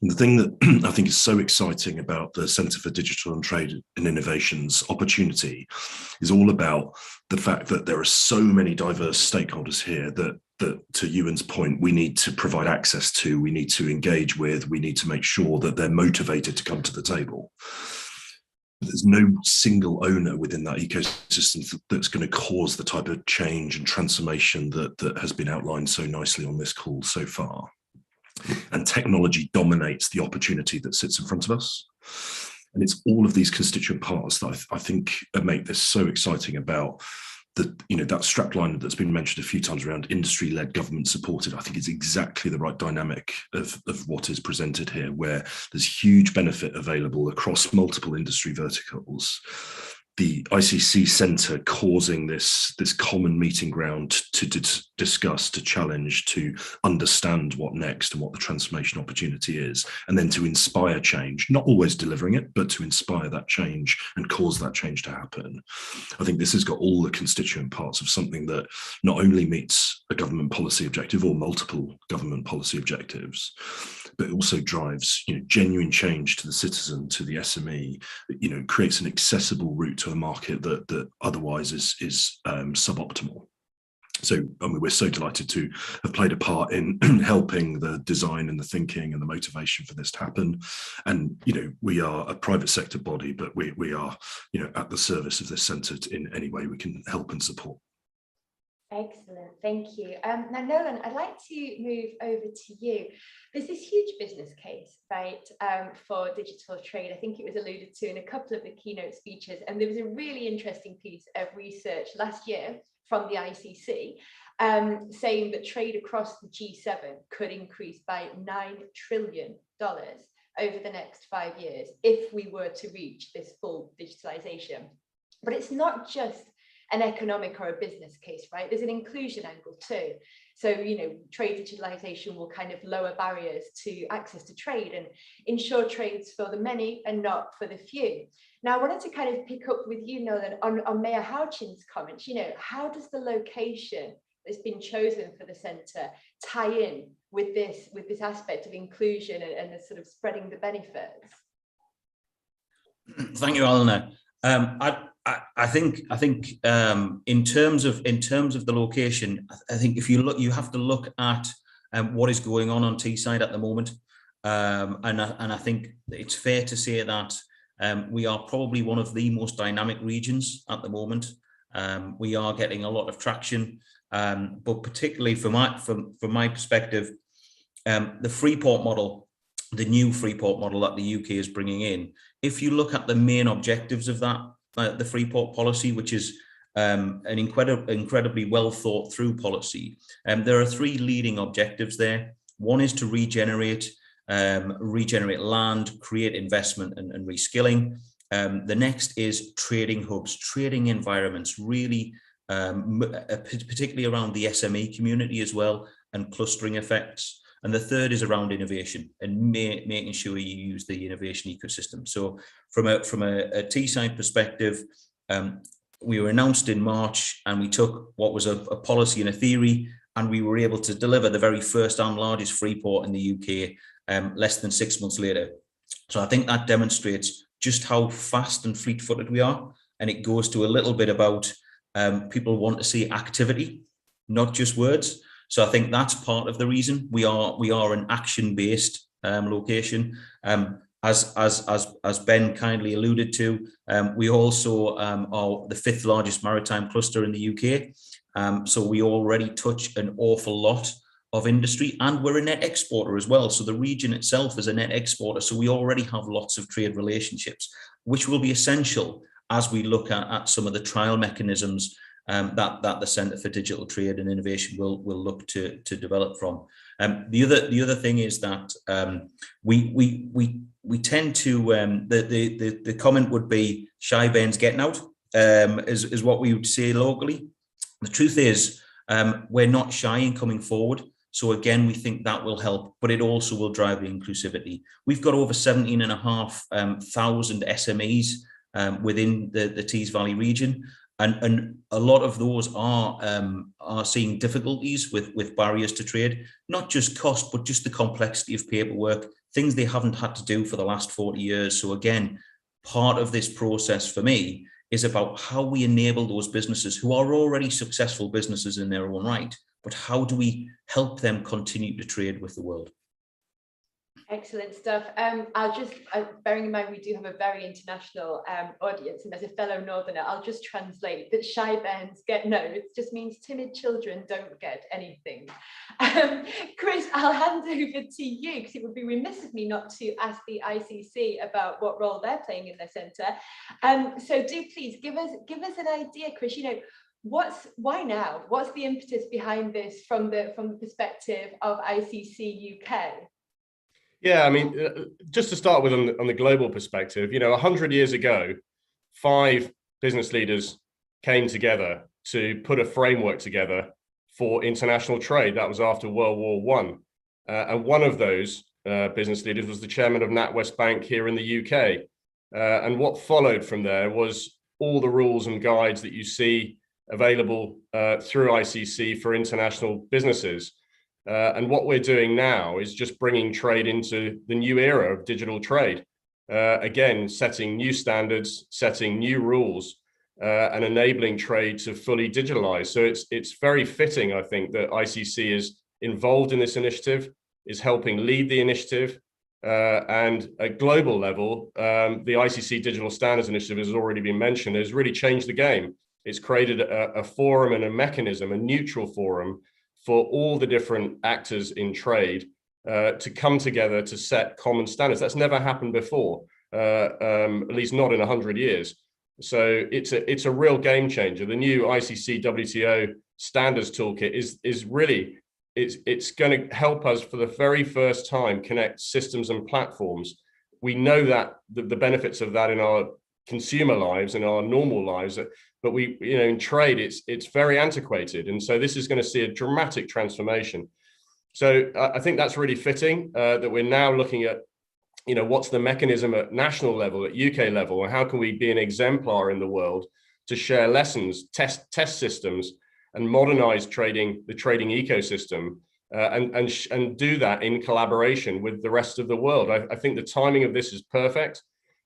And the thing that I think is so exciting about the Centre for Digital and Trade and Innovation's opportunity is all about the fact that there are so many diverse stakeholders here that to Ewan's point, we need to provide access to, we need to engage with, we need to make sure that they're motivated to come to the table. There's no single owner within that ecosystem that's going to cause the type of change and transformation that has been outlined so nicely on this call so far. And technology dominates the opportunity that sits in front of us. And it's all of these constituent parts that I think make this so exciting about that strapline that's been mentioned a few times around industry-led, government supported. I think it's exactly the right dynamic of what is presented here, where there's huge benefit available across multiple industry verticals. The ICC Centre causing this common meeting ground to discuss, to challenge, to understand what next and what the transformation opportunity is, and then to inspire change, not always delivering it, but to inspire that change and cause that change to happen. I think this has got all the constituent parts of something that not only meets a government policy objective or multiple government policy objectives, but it also drives genuine change to the citizen, to the SME, creates an accessible route to a market that otherwise is suboptimal. So we're so delighted to have played a part in helping the design and the thinking and the motivation for this to happen. And we are a private sector body, but we are at the service of this centre in any way we can help and support. Excellent, thank you. Now, Nolan, I'd like to move over to you. There's this huge business case, right, for digital trade. I think it was alluded to in a couple of the keynote speeches, and there was a really interesting piece of research last year from the ICC saying that trade across the G7 could increase by $9 trillion over the next 5 years if we were to reach this full digitalization. But it's not just an economic or a business case, right? There's an inclusion angle too. So, trade digitalization will kind of lower barriers to access to trade and ensure trades for the many and not for the few. Now, I wanted to kind of pick up with you, Nolan, on Mayor Houchin's comments. How does the location that's been chosen for the centre tie in with this aspect of inclusion and the sort of spreading the benefits? Thank you, Eleanor. I think in terms of the location, I think if you look, you have to look at what is going on Teesside at the moment, and I think it's fair to say that we are probably one of the most dynamic regions at the moment. We are getting a lot of traction, but particularly from my perspective, the Freeport model, the new Freeport model that the UK is bringing in. If you look at the main objectives of that, the Freeport policy, which is an incredibly well thought through policy, there are three leading objectives there. One is to regenerate land, create investment and reskilling. The next is trading hubs, trading environments, really particularly around the SME community as well, and clustering effects. And the third is around innovation and making sure you use the innovation ecosystem. So from a Teesside perspective, we were announced in March, and we took what was a policy and a theory, and we were able to deliver the very first and largest Freeport in the UK less than 6 months later. So I think that demonstrates just how fast and fleet-footed we are. And it goes to a little bit about people want to see activity, not just words. So I think that's part of the reason we are an action-based location. As Ben kindly alluded to, we also are the 5th largest maritime cluster in the UK. So we already touch an awful lot of industry, and we're a net exporter as well. So the region itself is a net exporter. So we already have lots of trade relationships, which will be essential as we look at some of the trial mechanisms that the Centre for Digital Trade and Innovation will look to develop from. The other thing is that we tend to the comment would be shy Ben's getting out is what we would say locally. The truth is, we're not shy in coming forward. So again, we think that will help, but it also will drive the inclusivity. We've got over 17,500 SMEs within the Tees Valley region. And a lot of those are seeing difficulties with barriers to trade, not just cost, but just the complexity of paperwork, things they haven't had to do for the last 40 years. So again, part of this process for me is about how we enable those businesses who are already successful businesses in their own right, but how do we help them continue to trade with the world? Excellent stuff. I'll just, bearing in mind we do have a very international audience, and as a fellow Northerner, I'll just translate that shy bairns get no. It just means timid children don't get anything. Chris, I'll hand over to you, because it would be remiss of me not to ask the ICC about what role they're playing in their centre. So do please give us an idea, Chris. You know, why now? What's the impetus behind this from the perspective of ICC UK? Yeah, I mean, just to start with on the global perspective, you know, 100 years ago, 5 business leaders came together to put a framework together for international trade. That was after World War I. And one of those business leaders was the chairman of NatWest Bank here in the UK. And what followed from there was all the rules and guides that you see available through ICC for international businesses. And what we're doing now is just bringing trade into the new era of digital trade. Again, setting new standards, setting new rules, and enabling trade to fully digitalize. So it's very fitting, I think, that ICC is involved in this initiative, is helping lead the initiative. And at global level, the ICC Digital Standards Initiative has already been mentioned, has really changed the game. It's created a forum and a mechanism, a neutral forum, for all the different actors in trade to come together to set common standards. That's never happened before, at least not in 100 years. So it's a real game changer. The new ICC WTO standards toolkit is really, it's going to help us for the very first time connect systems and platforms. We know that the benefits of that in our consumer lives and our normal lives, but we, you know, in trade, it's very antiquated. And so this is going to see a dramatic transformation. So I think that's really fitting that we're now looking at, you know, what's the mechanism at national level, at UK level, and how can we be an exemplar in the world to share lessons, test systems, and modernize the trading ecosystem, and do that in collaboration with the rest of the world. I think the timing of this is perfect.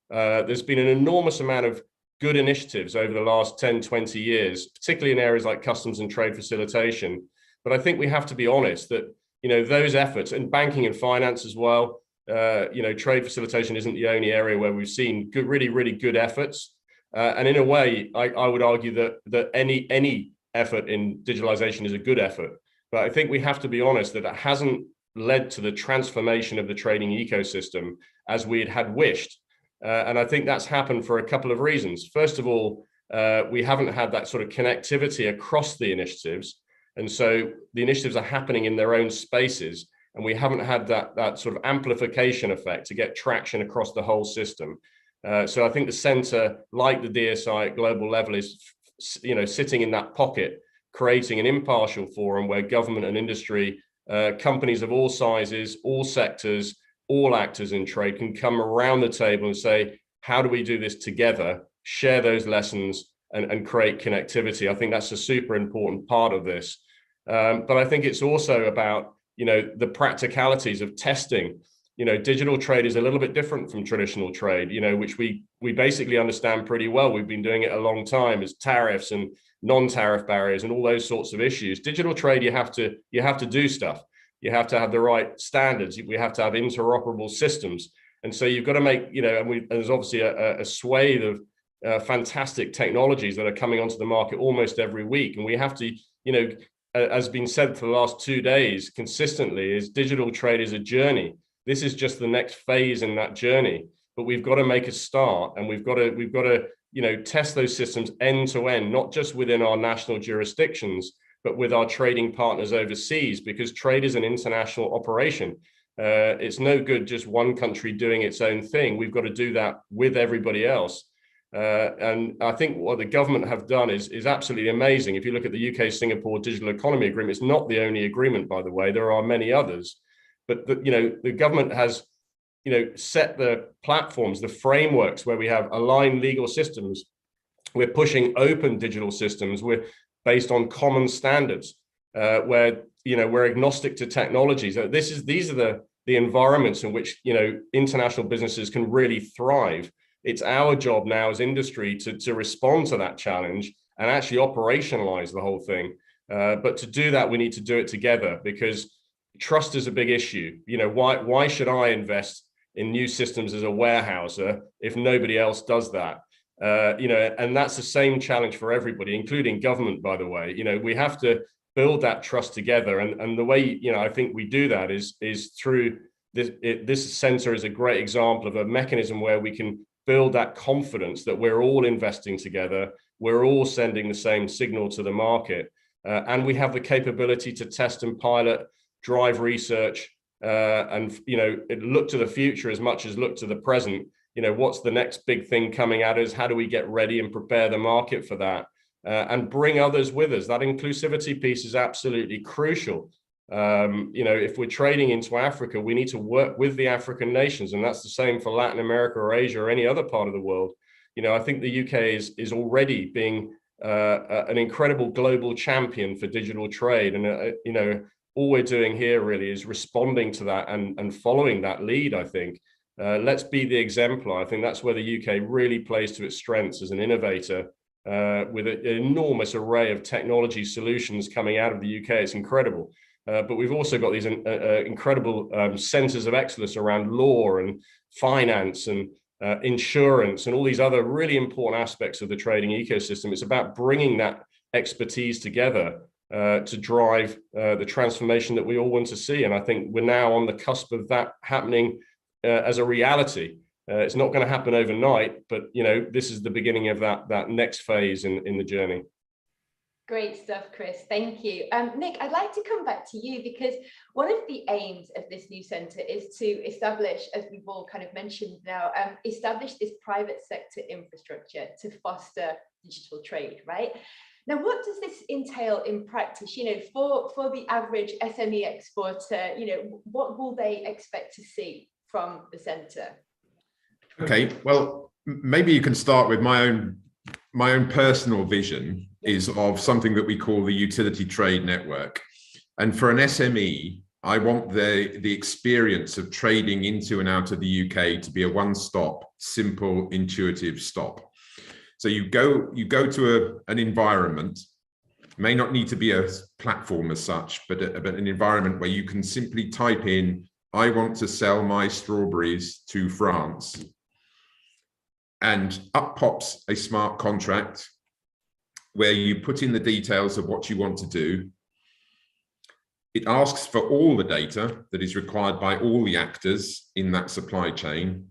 There's been an enormous amount of good initiatives over the last 10, 20 years, particularly in areas like customs and trade facilitation. But I think we have to be honest that, you know, those efforts, and banking and finance as well, you know, trade facilitation isn't the only area where we've seen good, really good efforts. And in a way, I would argue that any effort in digitalization is a good effort. But I think we have to be honest that it hasn't led to the transformation of the trading ecosystem as we had wished. And I think that's happened for a couple of reasons. First of all, we haven't had that sort of connectivity across the initiatives. And so the initiatives are happening in their own spaces, and we haven't had that sort of amplification effect to get traction across the whole system. So I think the centre, like the DSI at global level, is, you know, sitting in that pocket, creating an impartial forum where government and industry, companies of all sizes, all sectors, all actors in trade can come around the table and say, how do we do this together, share those lessons, and create connectivity? I think that's a super important part of this. But I think it's also about, you know, the practicalities of testing. You know, digital trade is a little bit different from traditional trade, you know, which we basically understand pretty well. We've been doing it a long time, as tariffs and non-tariff barriers and all those sorts of issues. Digital trade, you have to do stuff. You have to have the right standards. We have to have interoperable systems. And so you've got to make, you know, and there's obviously a swathe of fantastic technologies that are coming onto the market almost every week. And we have to, you know, as been said for the last 2 days consistently, is digital trade is a journey. This is just the next phase in that journey. But we've got to make a start, and we've got to, you know, test those systems end to end, not just within our national jurisdictions, but with our trading partners overseas, because trade is an international operation. It's no good just one country doing its own thing. We've got to do that with everybody else. And I think what the government have done is absolutely amazing. If you look at the UK-Singapore Digital Economy Agreement, it's not the only agreement, by the way. There are many others. But the government has set the platforms, the frameworks where we have aligned legal systems. We're pushing open digital systems. We're based on common standards, where we're agnostic to technologies. These are the environments in which international businesses can really thrive. It's our job now as industry to respond to that challenge and actually operationalize the whole thing. But to do that, we need to do it together, because trust is a big issue. Why should I invest in new systems as a warehouser if nobody else does that? And that's the same challenge for everybody, including government, by the way. We have to build that trust together. And the way, I think we do that is through this. This center is a great example of a mechanism where we can build that confidence that we're all investing together. We're all sending the same signal to the market. And we have the capability to test and pilot, drive research, and look to the future as much as look to the present. What's the next big thing coming at us? How do we get ready and prepare the market for that? And bring others with us. That inclusivity piece is absolutely crucial. If we're trading into Africa, we need to work with the African nations, and that's the same for Latin America or Asia or any other part of the world. I think the UK is already being an incredible global champion for digital trade, and all we're doing here really is responding to that and following that lead. I think let's be the exemplar. I think that's where the UK really plays to its strengths as an innovator, with an enormous array of technology solutions coming out of the UK. It's incredible. But we've also got these incredible centers of excellence around law and finance and insurance and all these other really important aspects of the trading ecosystem. It's about bringing that expertise together to drive the transformation that we all want to see. And I think we're now on the cusp of that happening as a reality. It's not going to happen overnight, but this is the beginning of that next phase in the journey. Great stuff, Chris. Thank you. Nick, I'd like to come back to you, because one of the aims of this new centre is to establish, as we've all kind of mentioned now, establish this private sector infrastructure to foster digital trade, right? Now, what does this entail in practice? For the average SME exporter, what will they expect to see from the centre? Okay, well, maybe you can start with my own personal vision is of something that we call the utility trade network. And for an SME, I want the experience of trading into and out of the UK to be a one-stop, simple, intuitive stop. So you go to an environment, may not need to be a platform as such, but an environment where you can simply type in, I want to sell my strawberries to France. And up pops a smart contract where you put in the details of what you want to do. It asks for all the data that is required by all the actors in that supply chain.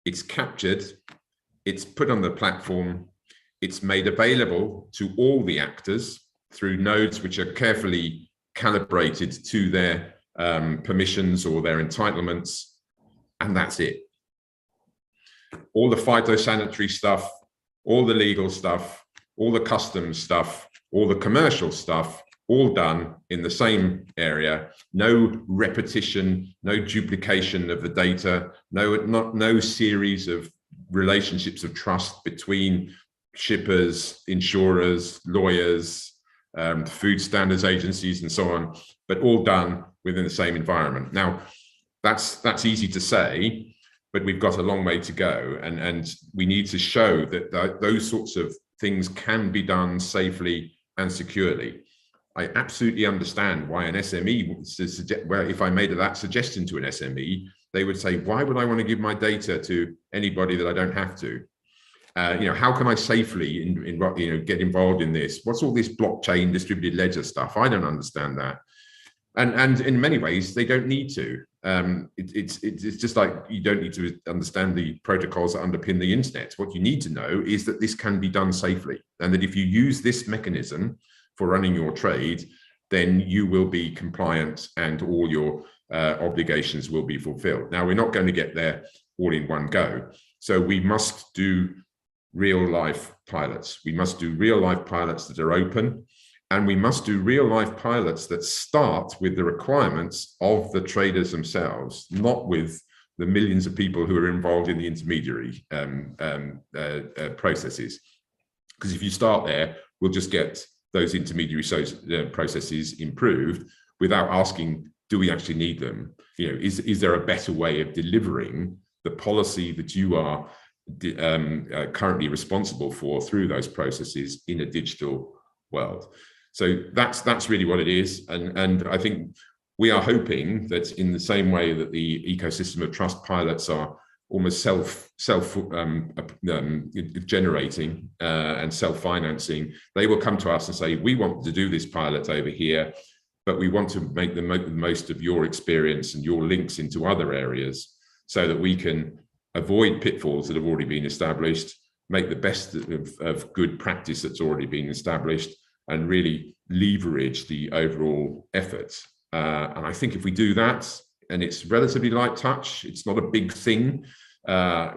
It's captured, it's put on the platform, it's made available to all the actors through nodes which are carefully calibrated to their permissions or their entitlements, and that's it. All the phytosanitary stuff, all the legal stuff, all the customs stuff, all the commercial stuff, all done in the same area. No repetition, no duplication of the data, no series of relationships of trust between shippers, insurers, lawyers, food standards agencies, and so on, but all done within the same environment. Now, that's easy to say, but we've got a long way to go, and we need to show that those sorts of things can be done safely and securely. I absolutely understand why an SME, well, if I made that suggestion to an SME, they would say, why would I want to give my data to anybody that I don't have to? How can I safely get involved in this? What's all this blockchain distributed ledger stuff? I don't understand that. And in many ways, they don't need to. It's just like you don't need to understand the protocols that underpin the internet. What you need to know is that this can be done safely, and that if you use this mechanism for running your trade, then you will be compliant and all your obligations will be fulfilled. Now, we're not going to get there all in one go, So we must do real life pilots. We must do real life pilots that are open, and we must do real life pilots that start with the requirements of the traders themselves, not with the millions of people who are involved in the intermediary processes. Because if you start there, we'll just get those intermediary processes improved without asking, do we actually need them? You know, is there a better way of delivering the policy that you are currently responsible for through those processes in a digital world? So that's really what it is. And I think we are hoping that in the same way that the ecosystem of trust pilots are almost self-generating and self-financing, they will come to us and say, we want to do this pilot over here, but we want to make the most of your experience and your links into other areas so that we can avoid pitfalls that have already been established, make the best of good practice that's already been established, and really leverage the overall efforts. And I think if we do that, and it's relatively light touch, it's not a big thing,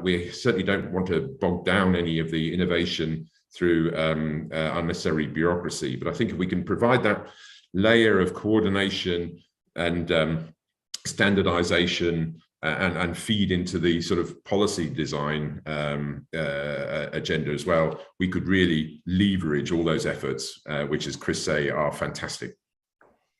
we certainly don't want to bog down any of the innovation through unnecessary bureaucracy. But I think if we can provide that layer of coordination and standardization and feed into the sort of policy design agenda as well, we could really leverage all those efforts, which, as Chris say, are fantastic.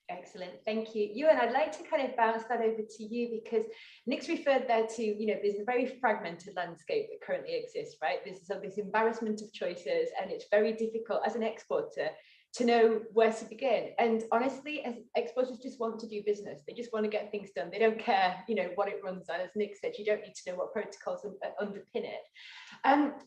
Excellent, thank you. Ewan, I'd like to kind of bounce that over to you, because Nick's referred there to, you know, there's a very fragmented landscape that currently exists, right? There's this embarrassment of choices, and it's very difficult as an exporter to know where to begin. And honestly, as exporters just want to do business. They just want to get things done. They don't care, you know, what it runs on. As Nick said, you don't need to know what protocols underpin it.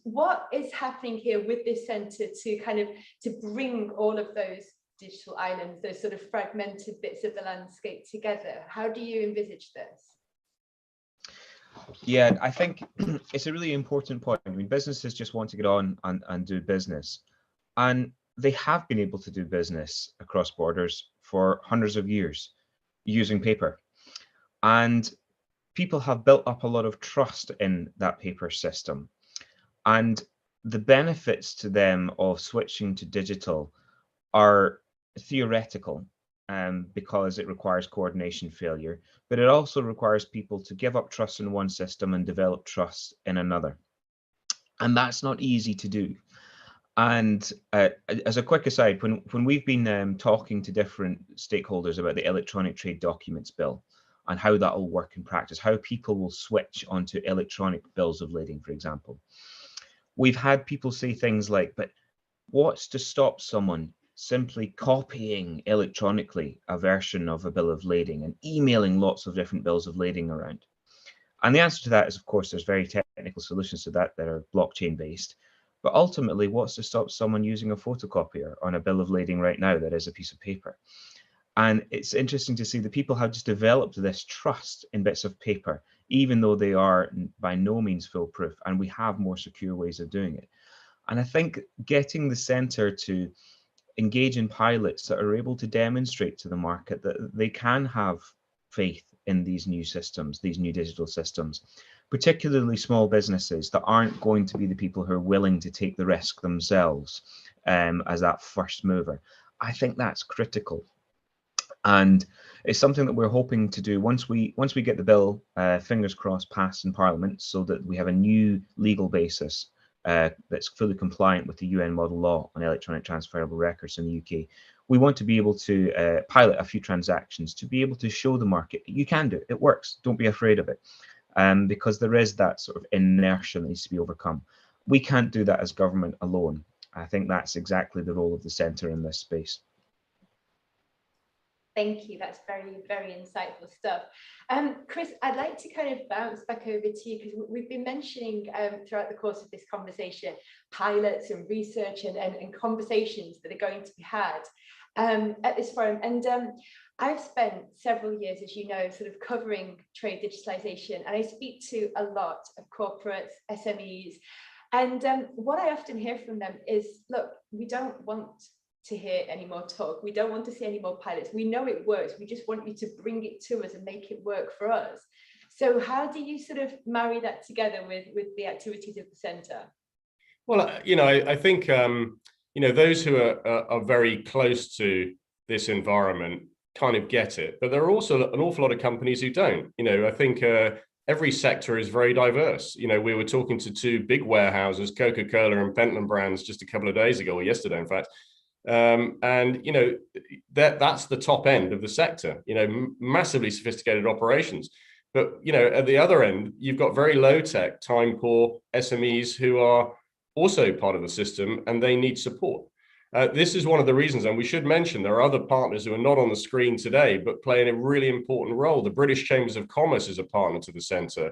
What is happening here with this centre to bring all of those digital islands, those sort of fragmented bits of the landscape together? How do you envisage this? Yeah, I think it's a really important point. I mean, businesses just want to get on and do business. And they have been able to do business across borders for hundreds of years using paper. And people have built up a lot of trust in that paper system. And the benefits to them of switching to digital are theoretical, because it requires coordination failure, but it also requires people to give up trust in one system and develop trust in another. And that's not easy to do. And as a quick aside, when we've been talking to different stakeholders about the Electronic Trade Documents Bill and how that will work in practice, how people will switch onto electronic bills of lading, for example, we've had people say things like, but what's to stop someone simply copying electronically a version of a bill of lading and emailing lots of different bills of lading around? And the answer to that is, of course, there's very technical solutions to that are blockchain based. But ultimately, what's to stop someone using a photocopier on a bill of lading right now that is a piece of paper? And it's interesting to see that people have just developed this trust in bits of paper, even though they are by no means foolproof, and we have more secure ways of doing it. And I think getting the centre to engage in pilots that are able to demonstrate to the market that they can have faith in these new systems, these new digital systems, particularly small businesses that aren't going to be the people who are willing to take the risk themselves as that first mover. I think that's critical. And it's something that we're hoping to do once we get the bill, fingers crossed, passed in Parliament, so that we have a new legal basis that's fully compliant with the UN model law on electronic transferable records in the UK. We want to be able to pilot a few transactions to be able to show the market you can do it. It works. Don't be afraid of it, because there is that sort of inertia that needs to be overcome. We can't do that as government alone. I think that's exactly the role of the centre in this space. Thank you. That's very, very insightful stuff. Chris, I'd like to kind of bounce back over to you, because we've been mentioning throughout the course of this conversation pilots and research and conversations that are going to be had at this forum. And I've spent several years, as you know, sort of covering trade digitalization, and I speak to a lot of corporates, SMEs, and what I often hear from them is, look, we don't want to hear any more talk. We don't want to see any more pilots. We know it works. We just want you to bring it to us and make it work for us. So how do you sort of marry that together with the activities of the centre? Well, I think, those who are very close to this environment kind of get it, but there are also an awful lot of companies who don't. I think every sector is very diverse. We were talking to two big warehouses, Coca-Cola and Pentland Brands, just a couple of days ago, or yesterday, in fact. That's the top end of the sector, massively sophisticated operations. But, at the other end, you've got very low tech, time poor SMEs who are also part of the system, and they need support. This is one of the reasons, and we should mention there are other partners who are not on the screen today, but playing a really important role. The British Chambers of Commerce is a partner to the centre.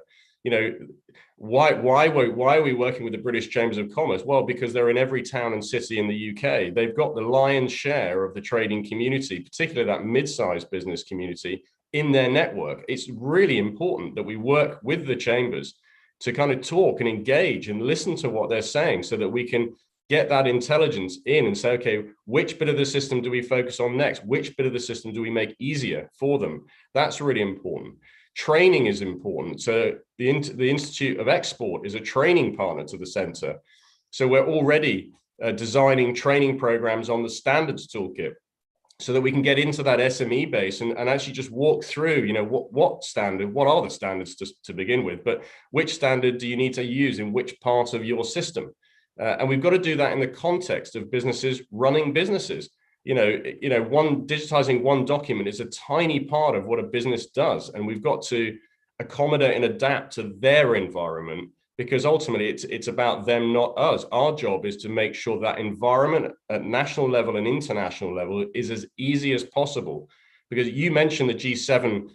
Why are we working with the British Chambers of Commerce? Well, because they're in every town and city in the UK. They've got the lion's share of the trading community, particularly that mid-sized business community, in their network. It's really important that we work with the chambers to kind of talk and engage and listen to what they're saying so that we can get that intelligence in and say, okay, which bit of the system do we focus on next? Which bit of the system do we make easier for them? That's really important. Training is important. So the Institute of Export is a training partner to the centre. So we're already designing training programs on the standards toolkit so that we can get into that SME base and actually just walk through, what are the standards to begin with, but which standard do you need to use in which part of your system? And we've got to do that in the context of businesses running businesses. Digitizing one document is a tiny part of what a business does, and we've got to accommodate and adapt to their environment, because ultimately it's about them, not us. Our job is to make sure that environment at national level and international level is as easy as possible. Because you mentioned the G7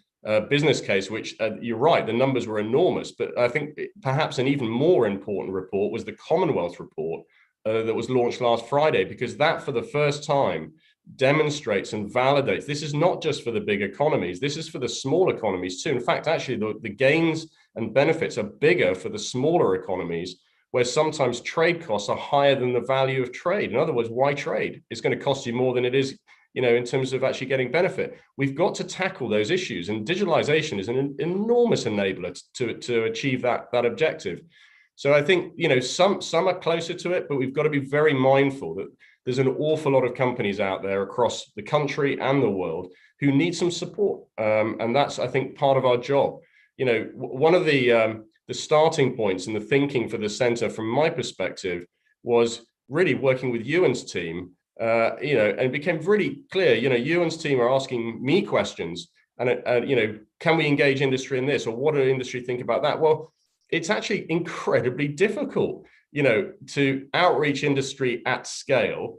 business case, which you're right, the numbers were enormous, but I think perhaps an even more important report was the Commonwealth report that was launched last Friday, because that for the first time demonstrates and validates this is not just for the big economies, this is for the small economies too. In fact, actually the gains and benefits are bigger for the smaller economies, where sometimes trade costs are higher than the value of trade. In other words, why trade? It's going to cost you more than it is, in terms of actually getting benefit. We've got to tackle those issues, and digitalization is an enormous enabler to achieve that objective. So I think, some are closer to it, but we've got to be very mindful that there's an awful lot of companies out there across the country and the world who need some support. And that's, I think, part of our job. One of the starting points and the thinking for the centre, from my perspective, was really working with Ewan's team, and it became really clear, Ewan's team are asking me questions and, can we engage industry in this, or what do industry think about that? Well, it's actually incredibly difficult, to outreach industry at scale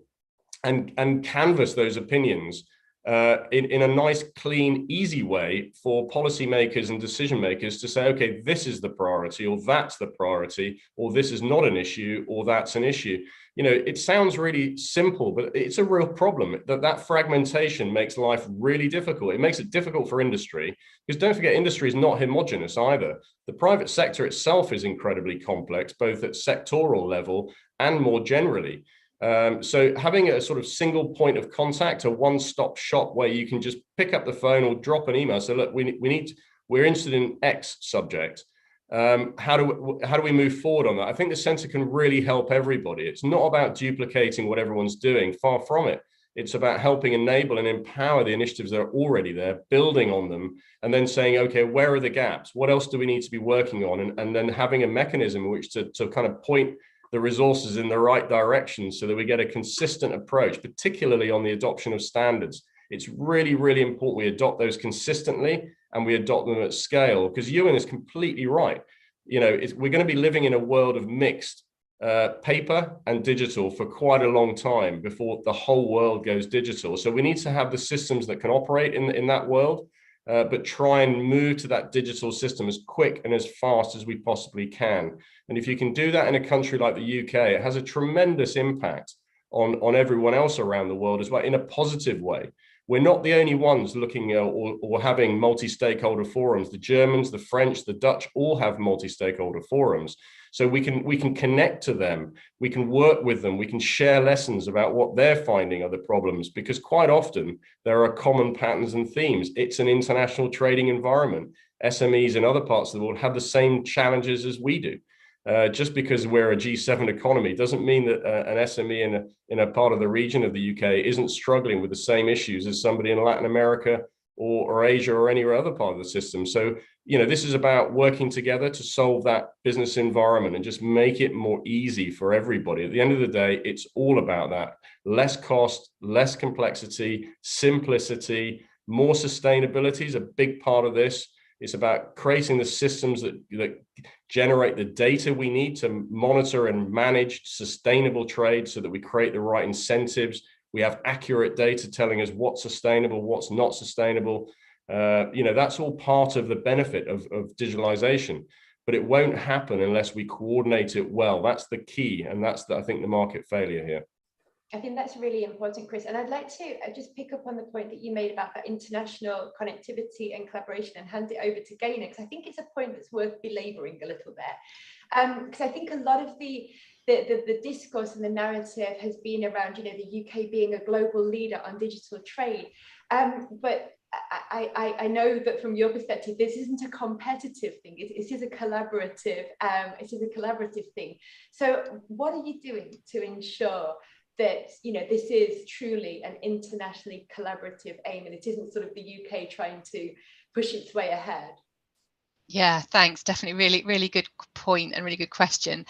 and canvass those opinions in a nice, clean, easy way for policymakers and decision makers to say, okay, this is the priority, or that's the priority, or this is not an issue, or that's an issue. It sounds really simple, but it's a real problem. That fragmentation makes life really difficult. It makes it difficult for industry, because don't forget, industry is not homogenous either. The private sector itself is incredibly complex, both at sectoral level and more generally. So having a sort of single point of contact, a one-stop shop where you can just pick up the phone or drop an email. So look, we're interested in X subject. How do we move forward on that? I think the centre can really help everybody. It's not about duplicating what everyone's doing, far from it. It's about helping enable and empower the initiatives that are already there, building on them, and then saying, okay, where are the gaps? What else do we need to be working on? And then having a mechanism in which to kind of point the resources in the right direction so that we get a consistent approach, particularly on the adoption of standards. It's really, really important we adopt those consistently and we adopt them at scale, because Ewan is completely right. We're going to be living in a world of mixed paper and digital for quite a long time before the whole world goes digital. So we need to have the systems that can operate in that world, but try and move to that digital system as quick and as fast as we possibly can. And if you can do that in a country like the UK, it has a tremendous impact on everyone else around the world as well, in a positive way. we're not the only ones looking or having multi-stakeholder forums. The Germans, the French, the Dutch all have multi-stakeholder forums. So we can connect to them, we can work with them, we can share lessons about what they're finding are the problems, because quite often there are common patterns and themes. It's an international trading environment. SMEs in other parts of the world have the same challenges as we do. Just because we're a G7 economy doesn't mean that an SME in a part of the region of the UK isn't struggling with the same issues as somebody in Latin America or Asia or any other part of the system. So, this is about working together to solve that business environment and just make it more easy for everybody. At the end of the day, it's all about that. Less cost, less complexity, simplicity, more sustainability is a big part of this. It's about creating the systems that generate the data we need to monitor and manage sustainable trade so that we create the right incentives. We have accurate data telling us what's sustainable, what's not sustainable. That's all part of the benefit of digitalization, but it won't happen unless we coordinate it well. That's the key. And that's, I think, the market failure here. I think that's really important, Chris. And I'd like to just pick up on the point that you made about that international connectivity and collaboration and hand it over to Gaynor, because I think it's a point that's worth belaboring a little bit. Because I think a lot of the discourse and the narrative has been around, the UK being a global leader on digital trade. But I know that from your perspective, this isn't a competitive thing. It is a collaborative. It is a collaborative thing. So what are you doing to ensure that this is truly an internationally collaborative aim and it isn't sort of the UK trying to push its way ahead? Yeah, thanks. Definitely really good point and really good question.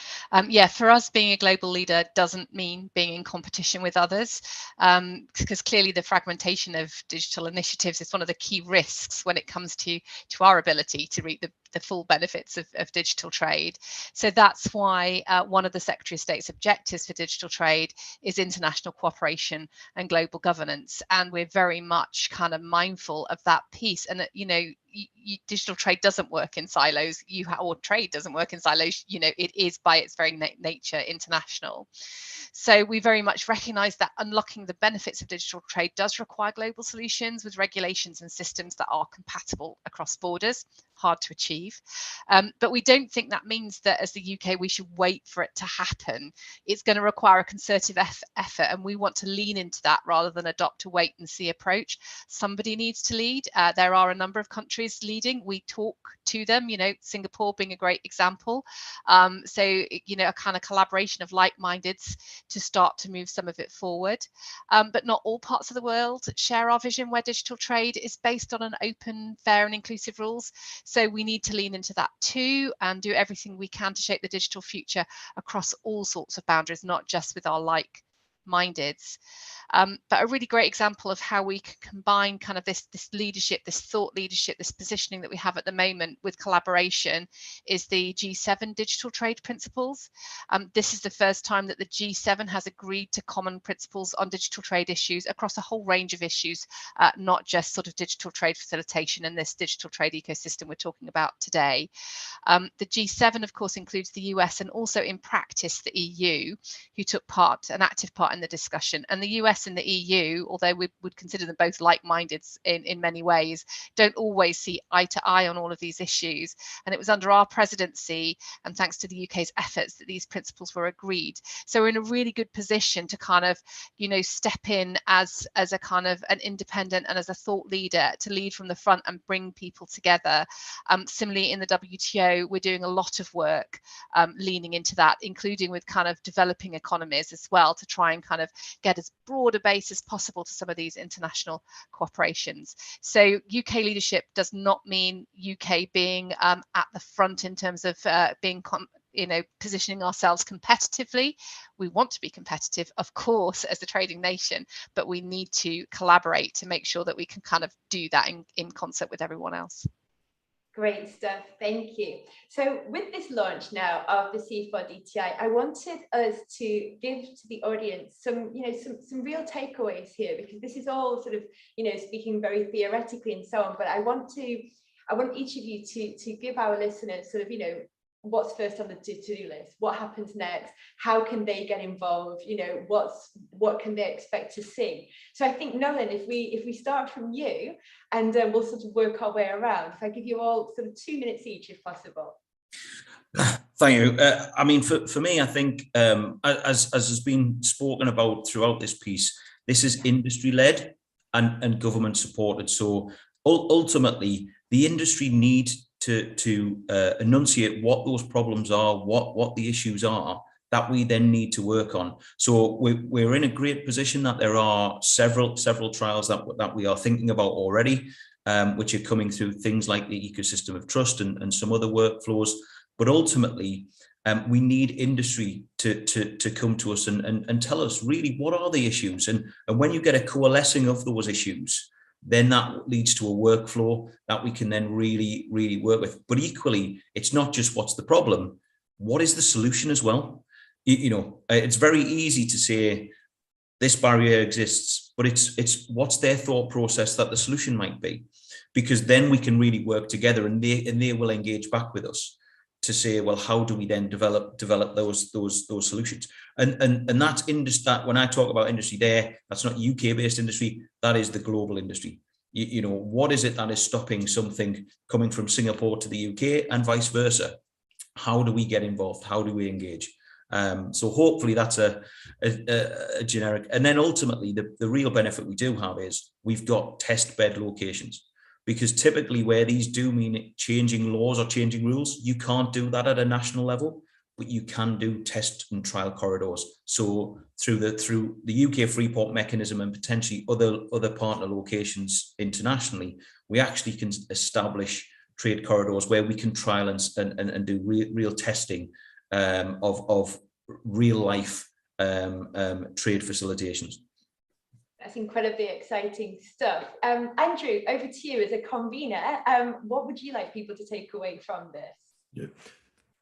For us, being a global leader doesn't mean being in competition with others, because clearly the fragmentation of digital initiatives is one of the key risks when it comes to our ability to reap the full benefits of digital trade. So that's why one of the Secretary of State's objectives for digital trade is international cooperation and global governance. And we're very much kind of mindful of that piece. And that, digital trade doesn't work in silos. Or trade doesn't work in silos. It is by its very nature international. So we very much recognise that unlocking the benefits of digital trade does require global solutions with regulations and systems that are compatible across borders. Hard to achieve. But we don't think that means that as the UK, we should wait for it to happen. It's going to require a concerted effort, and we want to lean into that rather than adopt a wait and see approach. Somebody needs to lead. There are a number of countries leading. We talk to them, Singapore being a great example. So, a kind of collaboration of like-mindeds to start to move some of it forward. But not all parts of the world share our vision where digital trade is based on an open, fair and inclusive rules. So we need to lean into that too and do everything we can to shape the digital future across all sorts of boundaries, not just with our like-mindeds. But a really great example of how we can combine kind of this leadership, this thought leadership, this positioning that we have at the moment with collaboration is the G7 digital trade principles. This is the first time that the G7 has agreed to common principles on digital trade issues across a whole range of issues, not just sort of digital trade facilitation and this digital trade ecosystem we're talking about today. The G7, of course, includes the US and also in practice the EU, who took an active part in the discussion. And the US and the EU, although we would consider them both like-minded in many ways, don't always see eye to eye on all of these issues. And it was under our presidency and thanks to the UK's efforts that these principles were agreed. So we're in a really good position to kind of, step in as a kind of an independent and as a thought leader to lead from the front and bring people together. Similarly, in the WTO, we're doing a lot of work leaning into that, including with kind of developing economies as well, to try and kind of get as broad a base as possible to some of these international cooperations. So UK leadership does not mean UK being at the front in terms of being positioning ourselves competitively. We want to be competitive, of course, as a trading nation, but we need to collaborate to make sure that we can kind of do that in concert with everyone else. Great stuff, thank you. So with this launch now of the C4DTI, I wanted us to give to the audience some real takeaways here, because this is all sort of, speaking very theoretically and so on, but I want each of you to give our listeners sort of, what's first on the to-do list? What happens next? How can they get involved? You know, what can they expect to see? So I think, Nolan, if we start from you, and we'll sort of work our way around. If I give you all sort of 2 minutes each, if possible. Thank you. I mean, for me, I think, as has been spoken about throughout this piece, this is industry-led and government-supported. So ultimately, the industry need to enunciate what those problems are, what the issues are that we then need to work on. So we're in a great position that there are several trials that we are thinking about already, which are coming through things like the ecosystem of trust and some other workflows. But ultimately, we need industry to come to us and tell us really what are the issues. And when you get a coalescing of those issues, then that leads to a workflow that we can then really, really work with. But equally, it's not just what's the problem, what is the solution as well? You know, it's very easy to say this barrier exists, but it's what's their thought process that the solution might be, because then we can really work together and they will engage back with us to say, well, how do we then develop those solutions? And that's industry. When I talk about industry there, that's not UK based industry, that is the global industry. You know, what is it that is stopping something coming from Singapore to the UK and vice versa? How do we get involved? How do we engage? So hopefully that's a generic. And then ultimately the real benefit we do have is we've got test bed locations. Because typically where these do mean changing laws or changing rules, you can't do that at a national level, but you can do test and trial corridors. So through the UK Freeport mechanism and potentially other partner locations internationally, we actually can establish trade corridors where we can trial and do real testing of real life trade facilitations. That's incredibly exciting stuff. Andrew, over to you as a convener. What would you like people to take away from this? Yeah.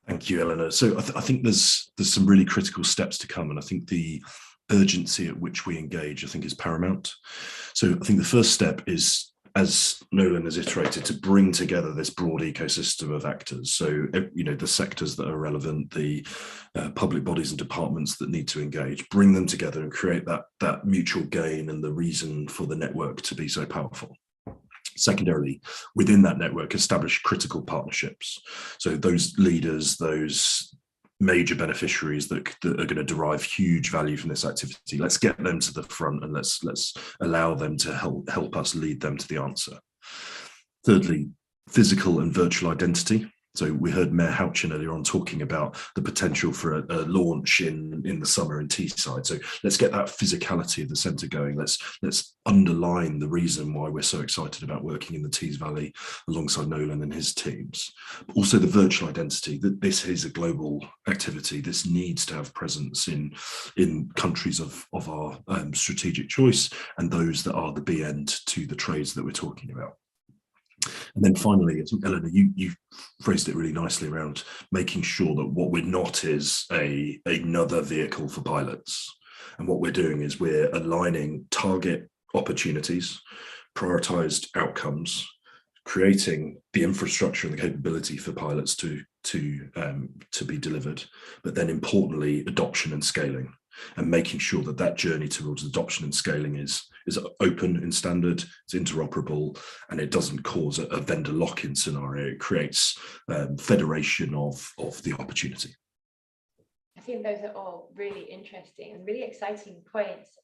Thank you, Eleanor. So I think there's some really critical steps to come, and I think the urgency at which we engage, I think, is paramount. So I think the first step is, as Nolan has iterated, to bring together this broad ecosystem of actors. So, you know, the sectors that are relevant, the public bodies and departments that need to engage, bring them together and create that mutual gain and the reason for the network to be so powerful. Secondarily, within that network, establish critical partnerships. So those leaders, those major beneficiaries that are going to derive huge value from this activity, let's get them to the front and let's allow them to help us lead them to the answer. Thirdly, physical and virtual identity. So we heard Mayor Houchin earlier on talking about the potential for a launch in the summer in Teesside. So let's get that physicality of the centre going. Let's underline the reason why we're so excited about working in the Tees Valley alongside Nolan and his teams. But also the virtual identity, that this is a global activity. This needs to have presence in countries of our strategic choice and those that are the B-end to the trades that we're talking about. And then finally, Eleanor, you phrased it really nicely around making sure that what we're not is another vehicle for pilots. And what we're doing is we're aligning target opportunities, prioritized outcomes, creating the infrastructure and the capability for pilots to be delivered, but then importantly, adoption and scaling, and making sure that journey towards adoption and scaling is open and standard, it's interoperable, and it doesn't cause a vendor lock-in scenario. It creates federation of the opportunity. I think those are all really interesting and really exciting points.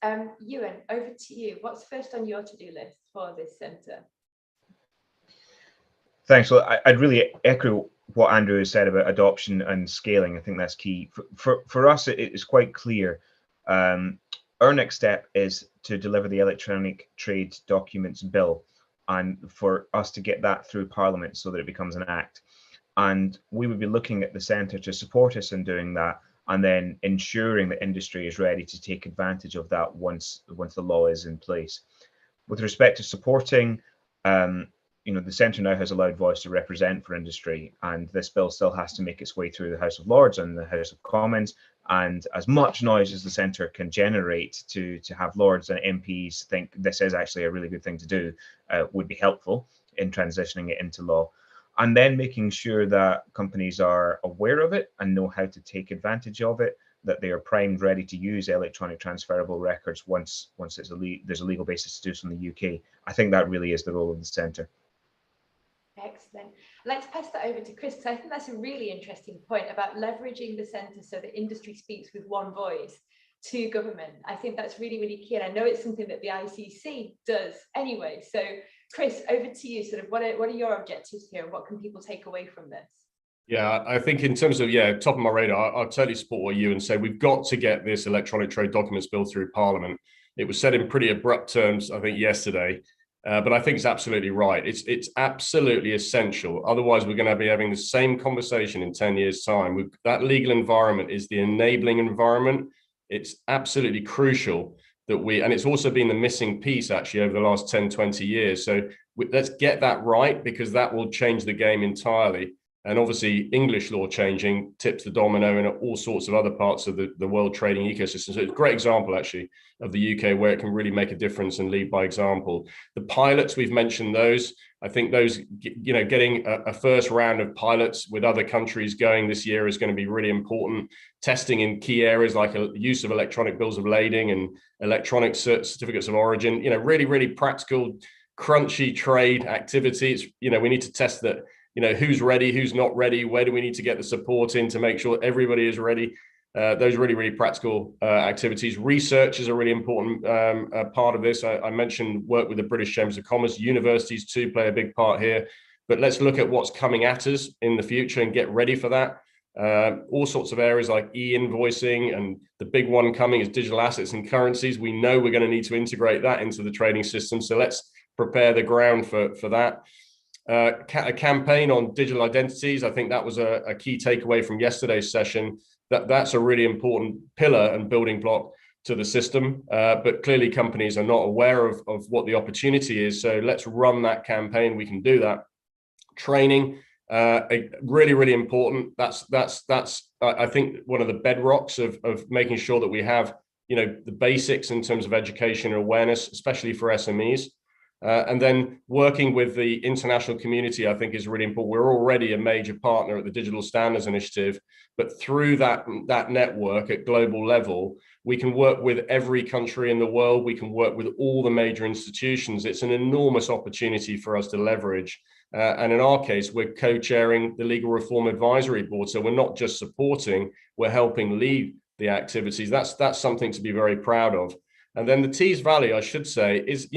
Ewan, over to you. What's first on your to-do list for this centre? Thanks. Well, I'd really echo what Andrew has said about adoption and scaling. I think that's key. For us, it is quite clear. Our next step is to deliver the electronic trade documents bill, and for us to get that through Parliament so that it becomes an act. And we would be looking at the centre to support us in doing that, and then ensuring that industry is ready to take advantage of that once the law is in place. With respect to supporting, you know, the centre now has a loud voice to represent for industry, and this bill still has to make its way through the House of Lords and the House of Commons. And as much noise as the centre can generate to have Lords and MPs think this is actually a really good thing to do would be helpful in transitioning it into law. and then making sure that companies are aware of it and know how to take advantage of it, that they are primed, ready to use electronic transferable records once there's a legal basis to do so in the UK. I think that really is the role of the centre. Excellent. Let's pass that over to Chris, because I think that's a really interesting point about leveraging the centre so that industry speaks with one voice to government. I think that's really, really key. And I know it's something that the ICC does anyway. So Chris, over to you. Sort of what are your objectives here? What can people take away from this? Yeah, I think in terms of, top of my radar, I'll totally support what you and say we've got to get this electronic trade documents bill through Parliament. It was said in pretty abrupt terms, I think, yesterday. But I think it's absolutely right. It's absolutely essential. Otherwise, we're going to be having the same conversation in 10 years' time. That legal environment is the enabling environment. It's absolutely crucial that and it's also been the missing piece actually over the last 10, 20 years. So let's get that right, because that will change the game entirely. And obviously English law changing tips the domino in all sorts of other parts of the world trading ecosystem. So it's a great example actually of the UK where it can really make a difference and lead by example. The pilots, we've mentioned those. I think those, getting a first round of pilots with other countries going this year is going to be really important. Testing in key areas like use of electronic bills of lading and electronic certificates of origin, really, really practical, crunchy trade activities. We need to test that. Who's ready, who's not ready, where do we need to get the support in to make sure everybody is ready? Those really, really practical activities. Research is a really important part of this. I mentioned work with the British Chambers of Commerce. Universities too play a big part here. But let's look at what's coming at us in the future and get ready for that. All sorts of areas like e-invoicing, and the big one coming is digital assets and currencies. We know we're going to need to integrate that into the trading system. So let's prepare the ground for that. A campaign on digital identities. I think that was a key takeaway from yesterday's session. That's a really important pillar and building block to the system. But clearly companies are not aware of what the opportunity is. So let's run that campaign. We can do that. Training, really, really important. That's I think one of the bedrocks of making sure that we have the basics in terms of education and awareness, especially for SMEs. And then working with the international community, I think, is really important. We're already a major partner at the Digital Standards Initiative, but through that network at global level, we can work with every country in the world. We can work with all the major institutions. It's an enormous opportunity for us to leverage. And in our case, we're co-chairing the Legal Reform Advisory Board. So we're not just supporting, we're helping lead the activities. That's something to be very proud of. And then the Tees Valley, I should say, is,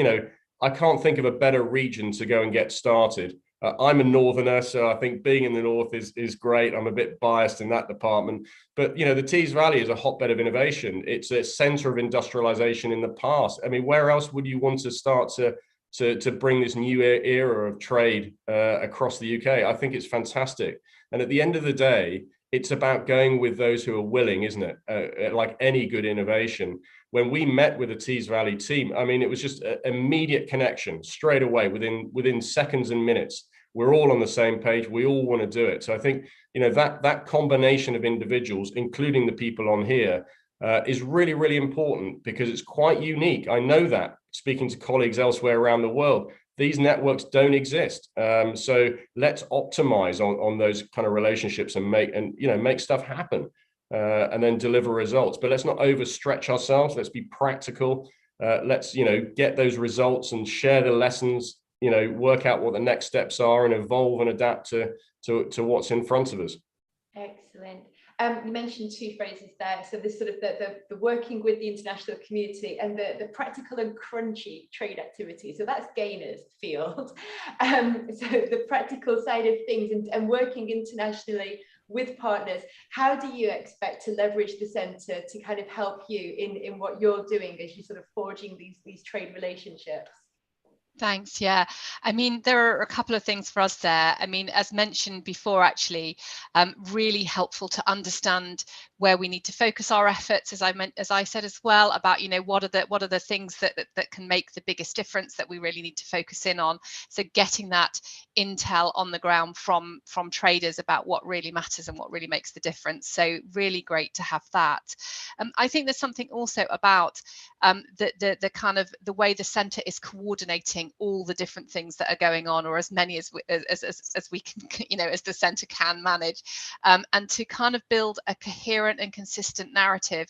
I can't think of a better region to go and get started. I'm a northerner, so I think being in the north is great. I'm a bit biased in that department. But, the Tees Valley is a hotbed of innovation. It's a center of industrialization in the past. I mean, where else would you want to start to bring this new era of trade across the UK? I think it's fantastic. And at the end of the day, it's about going with those who are willing, isn't it? Like any good innovation. When we met with the Tees Valley team, I mean, it was just an immediate connection straight away within seconds and minutes. We're all on the same page. We all want to do it. So I think, that combination of individuals, including the people on here, is really, really important because it's quite unique. I know that speaking to colleagues elsewhere around the world, these networks don't exist. So let's optimize on those kind of relationships and make stuff happen. And then deliver results. But let's not overstretch ourselves. Let's be practical. Let's get those results and share the lessons. Work out what the next steps are and evolve and adapt to what's in front of us. Excellent. You mentioned two phrases there. So this sort of the working with the international community and the practical and crunchy trade activity. So that's Gainer's field. So the practical side of things and working internationally with partners. How do you expect to leverage the centre to kind of help you in what you're doing as you're sort of forging these trade relationships? Thanks. Yeah, I mean, there are a couple of things for us there. I mean, as mentioned before, actually, really helpful to understand where we need to focus our efforts, as I said as well, about, you know, what are the things that can make the biggest difference that we really need to focus in on. So getting that intel on the ground from traders about what really matters and what really makes the difference. So really great to have that. I think there's something also about the kind of the way the centre is coordinating all the different things that are going on, or as many as we can, you know, as the centre can manage, and to kind of build a coherent and consistent narrative,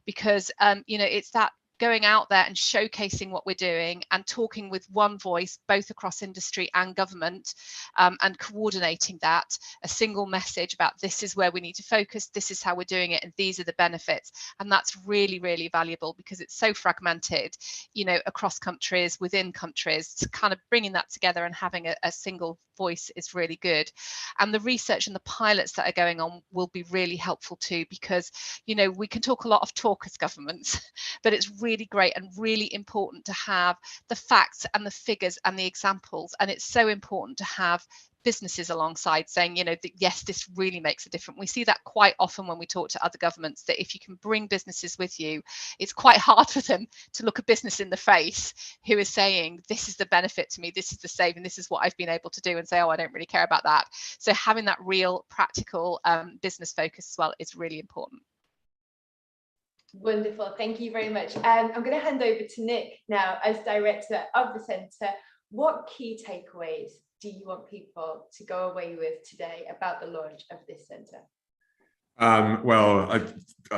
because you know, it's that going out there and showcasing what we're doing and talking with one voice, both across industry and government, and coordinating that, a single message about this is where we need to focus, this is how we're doing it, and these are the benefits. And that's really, really valuable because it's so fragmented, you know, across countries, within countries. So kind of bringing that together and having a single voice is really good. And the research and the pilots that are going on will be really helpful too, because, you know, we can talk a lot of talk as governments, but it's really great and really important to have the facts and the figures and the examples. And it's so important to have businesses alongside saying, you know, that yes, this really makes a difference. We see that quite often when we talk to other governments, that if you can bring businesses with you, it's quite hard for them to look a business in the face who is saying, this is the benefit to me, this is the saving, this is what I've been able to do, and say, oh, I don't really care about that. So having that real practical business focus as well is really important. Wonderful, thank you very much. I'm going to hand over to Nick now as director of the centre. What key takeaways do you want people to go away with today about the launch of this centre? Well,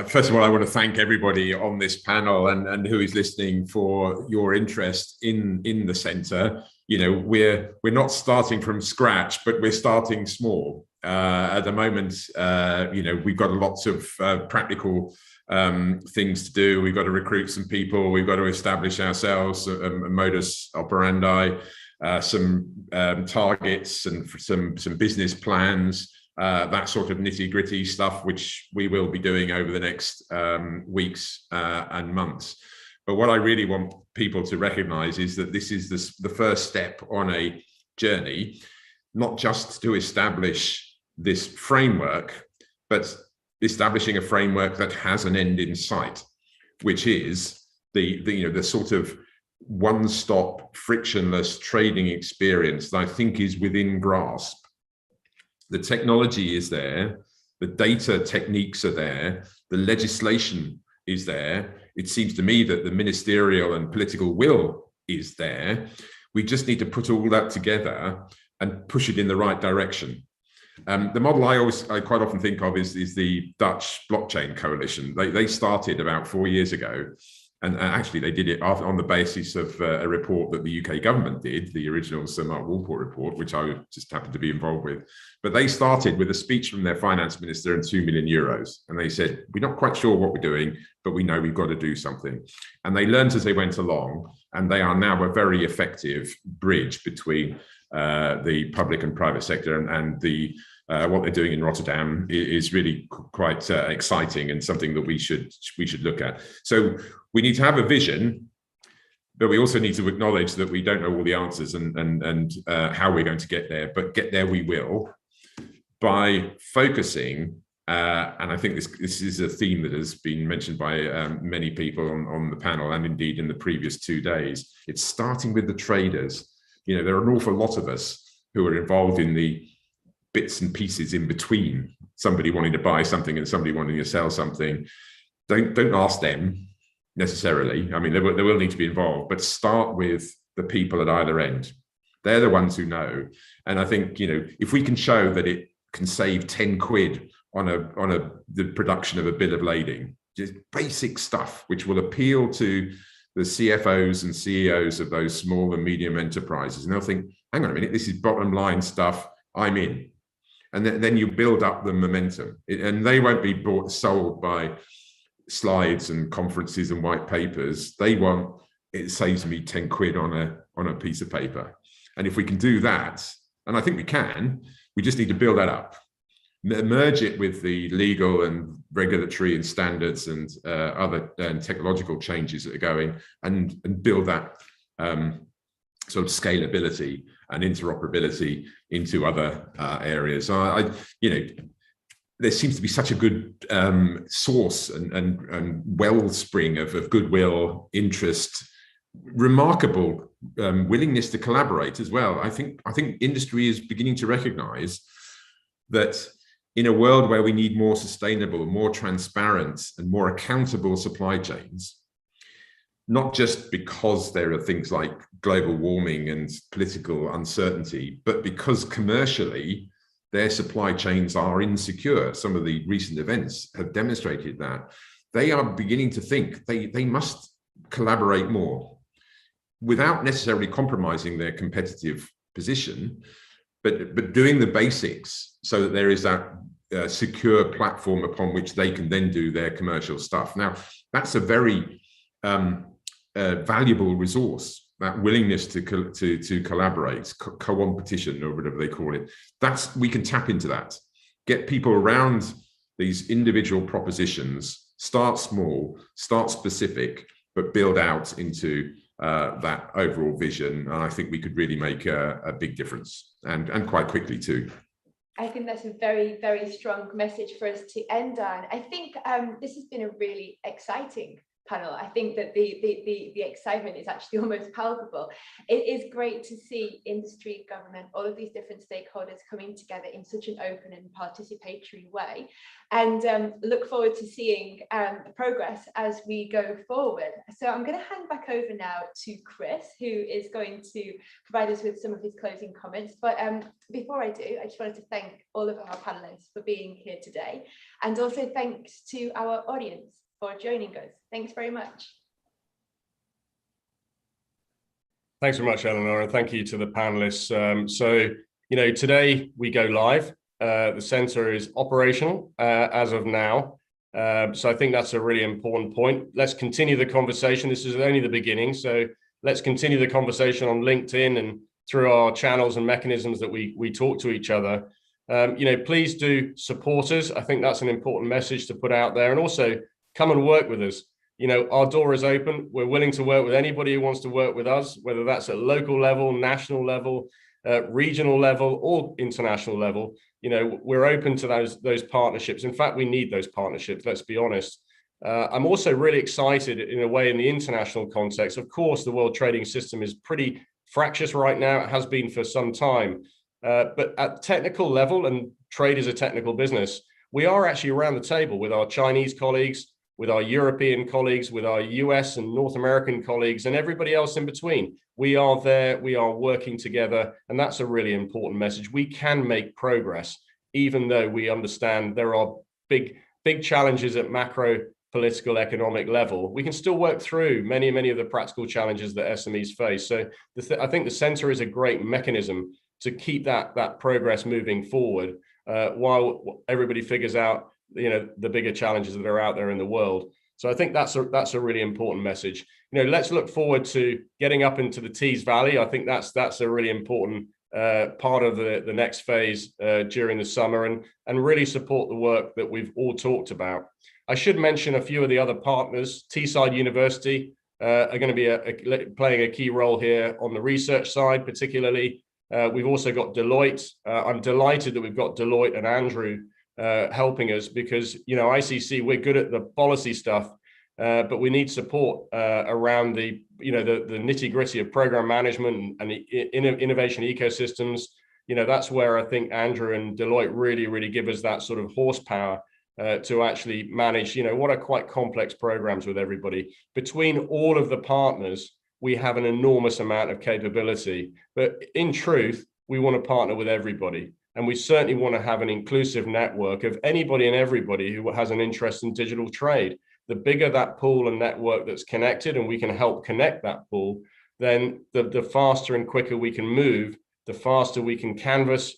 first of all, I want to thank everybody on this panel and who is listening for your interest in the centre. You know, we're not starting from scratch, but we're starting small. At the moment, you know, we've got lots of practical things to do. We've got to recruit some people. We've got to establish ourselves a modus operandi, some targets and some business plans, that sort of nitty-gritty stuff, which we will be doing over the next weeks and months. But what I really want people to recognize is that this is the first step on a journey, not just to establish this framework, but establishing a framework that has an end in sight, which is the sort of one-stop frictionless trading experience that I think is within grasp. The technology is there, the data techniques are there, the legislation is there. It seems to me that the ministerial and political will is there. We just need to put all that together and push it in the right direction. The model I quite often think of is the Dutch blockchain coalition. They started about 4 years ago, and actually they did it on the basis of a report that the UK government did, the original Sir Mark Walpole report, which I just happened to be involved with. But they started with a speech from their finance minister and €2 million. And they said, we're not quite sure what we're doing, but we know we've got to do something. And they learned as they went along, and they are now a very effective bridge between the public and private sector, and the what they're doing in Rotterdam is really quite exciting and something that we should look at. So we need to have a vision, but we also need to acknowledge that we don't know all the answers and how we're going to get there, but get there we will by focusing. And I think this is a theme that has been mentioned by many people on the panel, and indeed in the previous 2 days. It's starting with the traders. You know, there are an awful lot of us who are involved in the bits and pieces in between, somebody wanting to buy something and somebody wanting to sell something. Don't ask them necessarily. I mean, they will need to be involved, but start with the people at either end. They're the ones who know. And I think, you know, if we can show that it can save 10 quid on the production of a bill of lading, just basic stuff which will appeal to the CFOs and CEOs of those small and medium enterprises, and they'll think, hang on a minute, this is bottom line stuff, I'm in. And then you build up the momentum, and they won't be sold by slides and conferences and white papers. They want, it saves me 10 quid on a piece of paper. And if we can do that, and I think we can, we just need to build that up, merge it with the legal and regulatory and standards and other technological changes that are going, and build that sort of scalability and interoperability into other areas. You know, there seems to be such a good source and wellspring of goodwill, interest, remarkable willingness to collaborate as well. I think industry is beginning to recognize that in a world where we need more sustainable, more transparent, and more accountable supply chains, not just because there are things like global warming and political uncertainty, but because commercially their supply chains are insecure. Some of the recent events have demonstrated that. They are beginning to think they must collaborate more without necessarily compromising their competitive position, but doing the basics so that there is that secure platform upon which they can then do their commercial stuff. Now, that's a very valuable resource, that willingness to collaborate, co-competition, or whatever they call it. We can tap into that, get people around these individual propositions, start small, start specific, but build out into that overall vision. And I think we could really make a big difference, and quite quickly too. I think that's a very, very strong message for us to end on. I think this has been a really exciting panel. I think that the excitement is actually almost palpable. It is great to see industry, government, all of these different stakeholders coming together in such an open and participatory way, and look forward to seeing progress as we go forward. So I'm going to hand back over now to Chris, who is going to provide us with some of his closing comments. But before I do, I just wanted to thank all of our panelists for being here today, and also thanks to our audience for joining us. Thanks very much. Thanks very much, Eleanor, and thank you to the panelists. So, today we go live. The centre is operational as of now. So I think that's a really important point. Let's continue the conversation. This is only the beginning. So let's continue the conversation on LinkedIn and through our channels and mechanisms that we talk to each other. Please do support us. I think that's an important message to put out there. And also, come and work with us. Our door is open. We're willing to work with anybody who wants to work with us, whether that's at local level, national level, regional level, or international level. We're open to those partnerships. In fact, we need those partnerships, let's be honest. I'm also really excited in a way in the international context. Of course, the world trading system is pretty fractious right now. It has been for some time. But at technical level, and trade is a technical business, we are actually around the table with our Chinese colleagues, with our European colleagues, with our US and North American colleagues, and everybody else in between. We are there, we are working together, and that's a really important message. We can make progress, even though we understand there are big challenges at macro political economic level. We can still work through many of the practical challenges that SMEs face. So I think the centre is a great mechanism to keep that progress moving forward while everybody figures out the bigger challenges that are out there in the world. So I think that's a really important message. Let's look forward to getting up into the Tees Valley. I think that's a really important part of the next phase during the summer, and really support the work that we've all talked about. I should mention a few of the other partners. Teesside University are going to be playing a key role here on the research side, particularly. We've also got Deloitte. I'm delighted that we've got Deloitte and Andrew helping us, because ICC, we're good at the policy stuff, but we need support around the nitty-gritty of program management and the innovation ecosystems. That's where I think Andrew and Deloitte really give us that sort of horsepower to actually manage what are quite complex programs with everybody. Between all of the partners, we have an enormous amount of capability, but in truth, we want to partner with everybody. And we certainly want to have an inclusive network of anybody and everybody who has an interest in digital trade. The bigger that pool and network that's connected, and we can help connect that pool, then the faster and quicker we can move, the faster we can canvass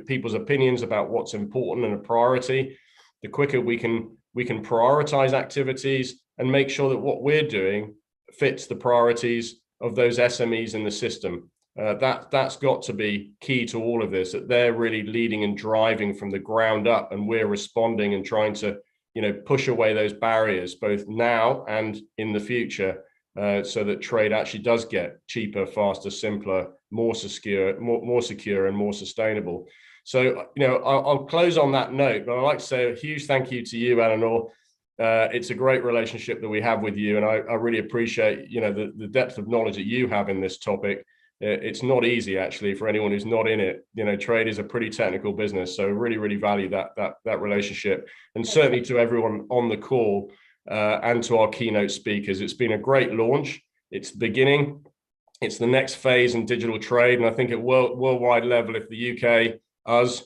people's opinions about what's important and a priority, the quicker we can prioritize activities and make sure that what we're doing fits the priorities of those SMEs in the system. That's got to be key to all of this, that they're really leading and driving from the ground up, and we're responding and trying to push away those barriers both now and in the future, so that trade actually does get cheaper, faster, simpler, more secure, and more sustainable. So, I'll close on that note, but I'd like to say a huge thank you to you, Eleanor. It's a great relationship that we have with you, and I really appreciate, the depth of knowledge that you have in this topic. It's not easy, actually, for anyone who's not in it. Trade is a pretty technical business, so really, really value that relationship. And certainly to everyone on the call and to our keynote speakers, it's been a great launch. It's the beginning. It's the next phase in digital trade, and I think at worldwide level, if the UK, us,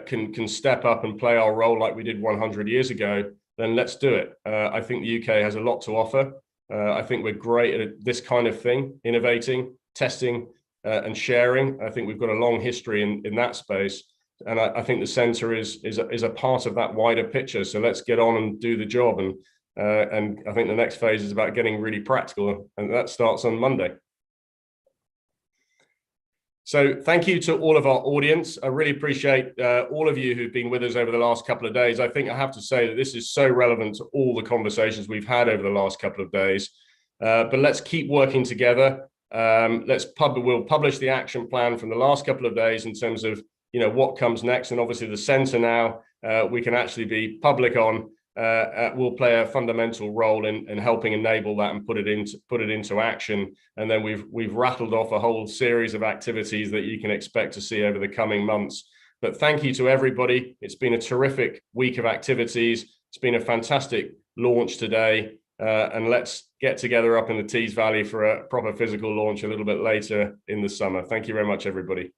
can step up and play our role like we did 100 years ago, then let's do it. I think the UK has a lot to offer. I think we're great at this kind of thing, innovating, testing, and sharing. I think we've got a long history in that space. And I think the centre is a part of that wider picture. So let's get on and do the job. And I think the next phase is about getting really practical, and that starts on Monday. So thank you to all of our audience. I really appreciate all of you who've been with us over the last couple of days. I think I have to say that this is so relevant to all the conversations we've had over the last couple of days. But let's keep working together. We'll publish the action plan from the last couple of days in terms of what comes next, and obviously the centre now we can actually be public on. Will play a fundamental role in helping enable that and put it into action. And then we've rattled off a whole series of activities that you can expect to see over the coming months. But thank you to everybody. It's been a terrific week of activities. It's been a fantastic launch today. And let's get together up in the Tees Valley for a proper physical launch a little bit later in the summer. Thank you very much, everybody.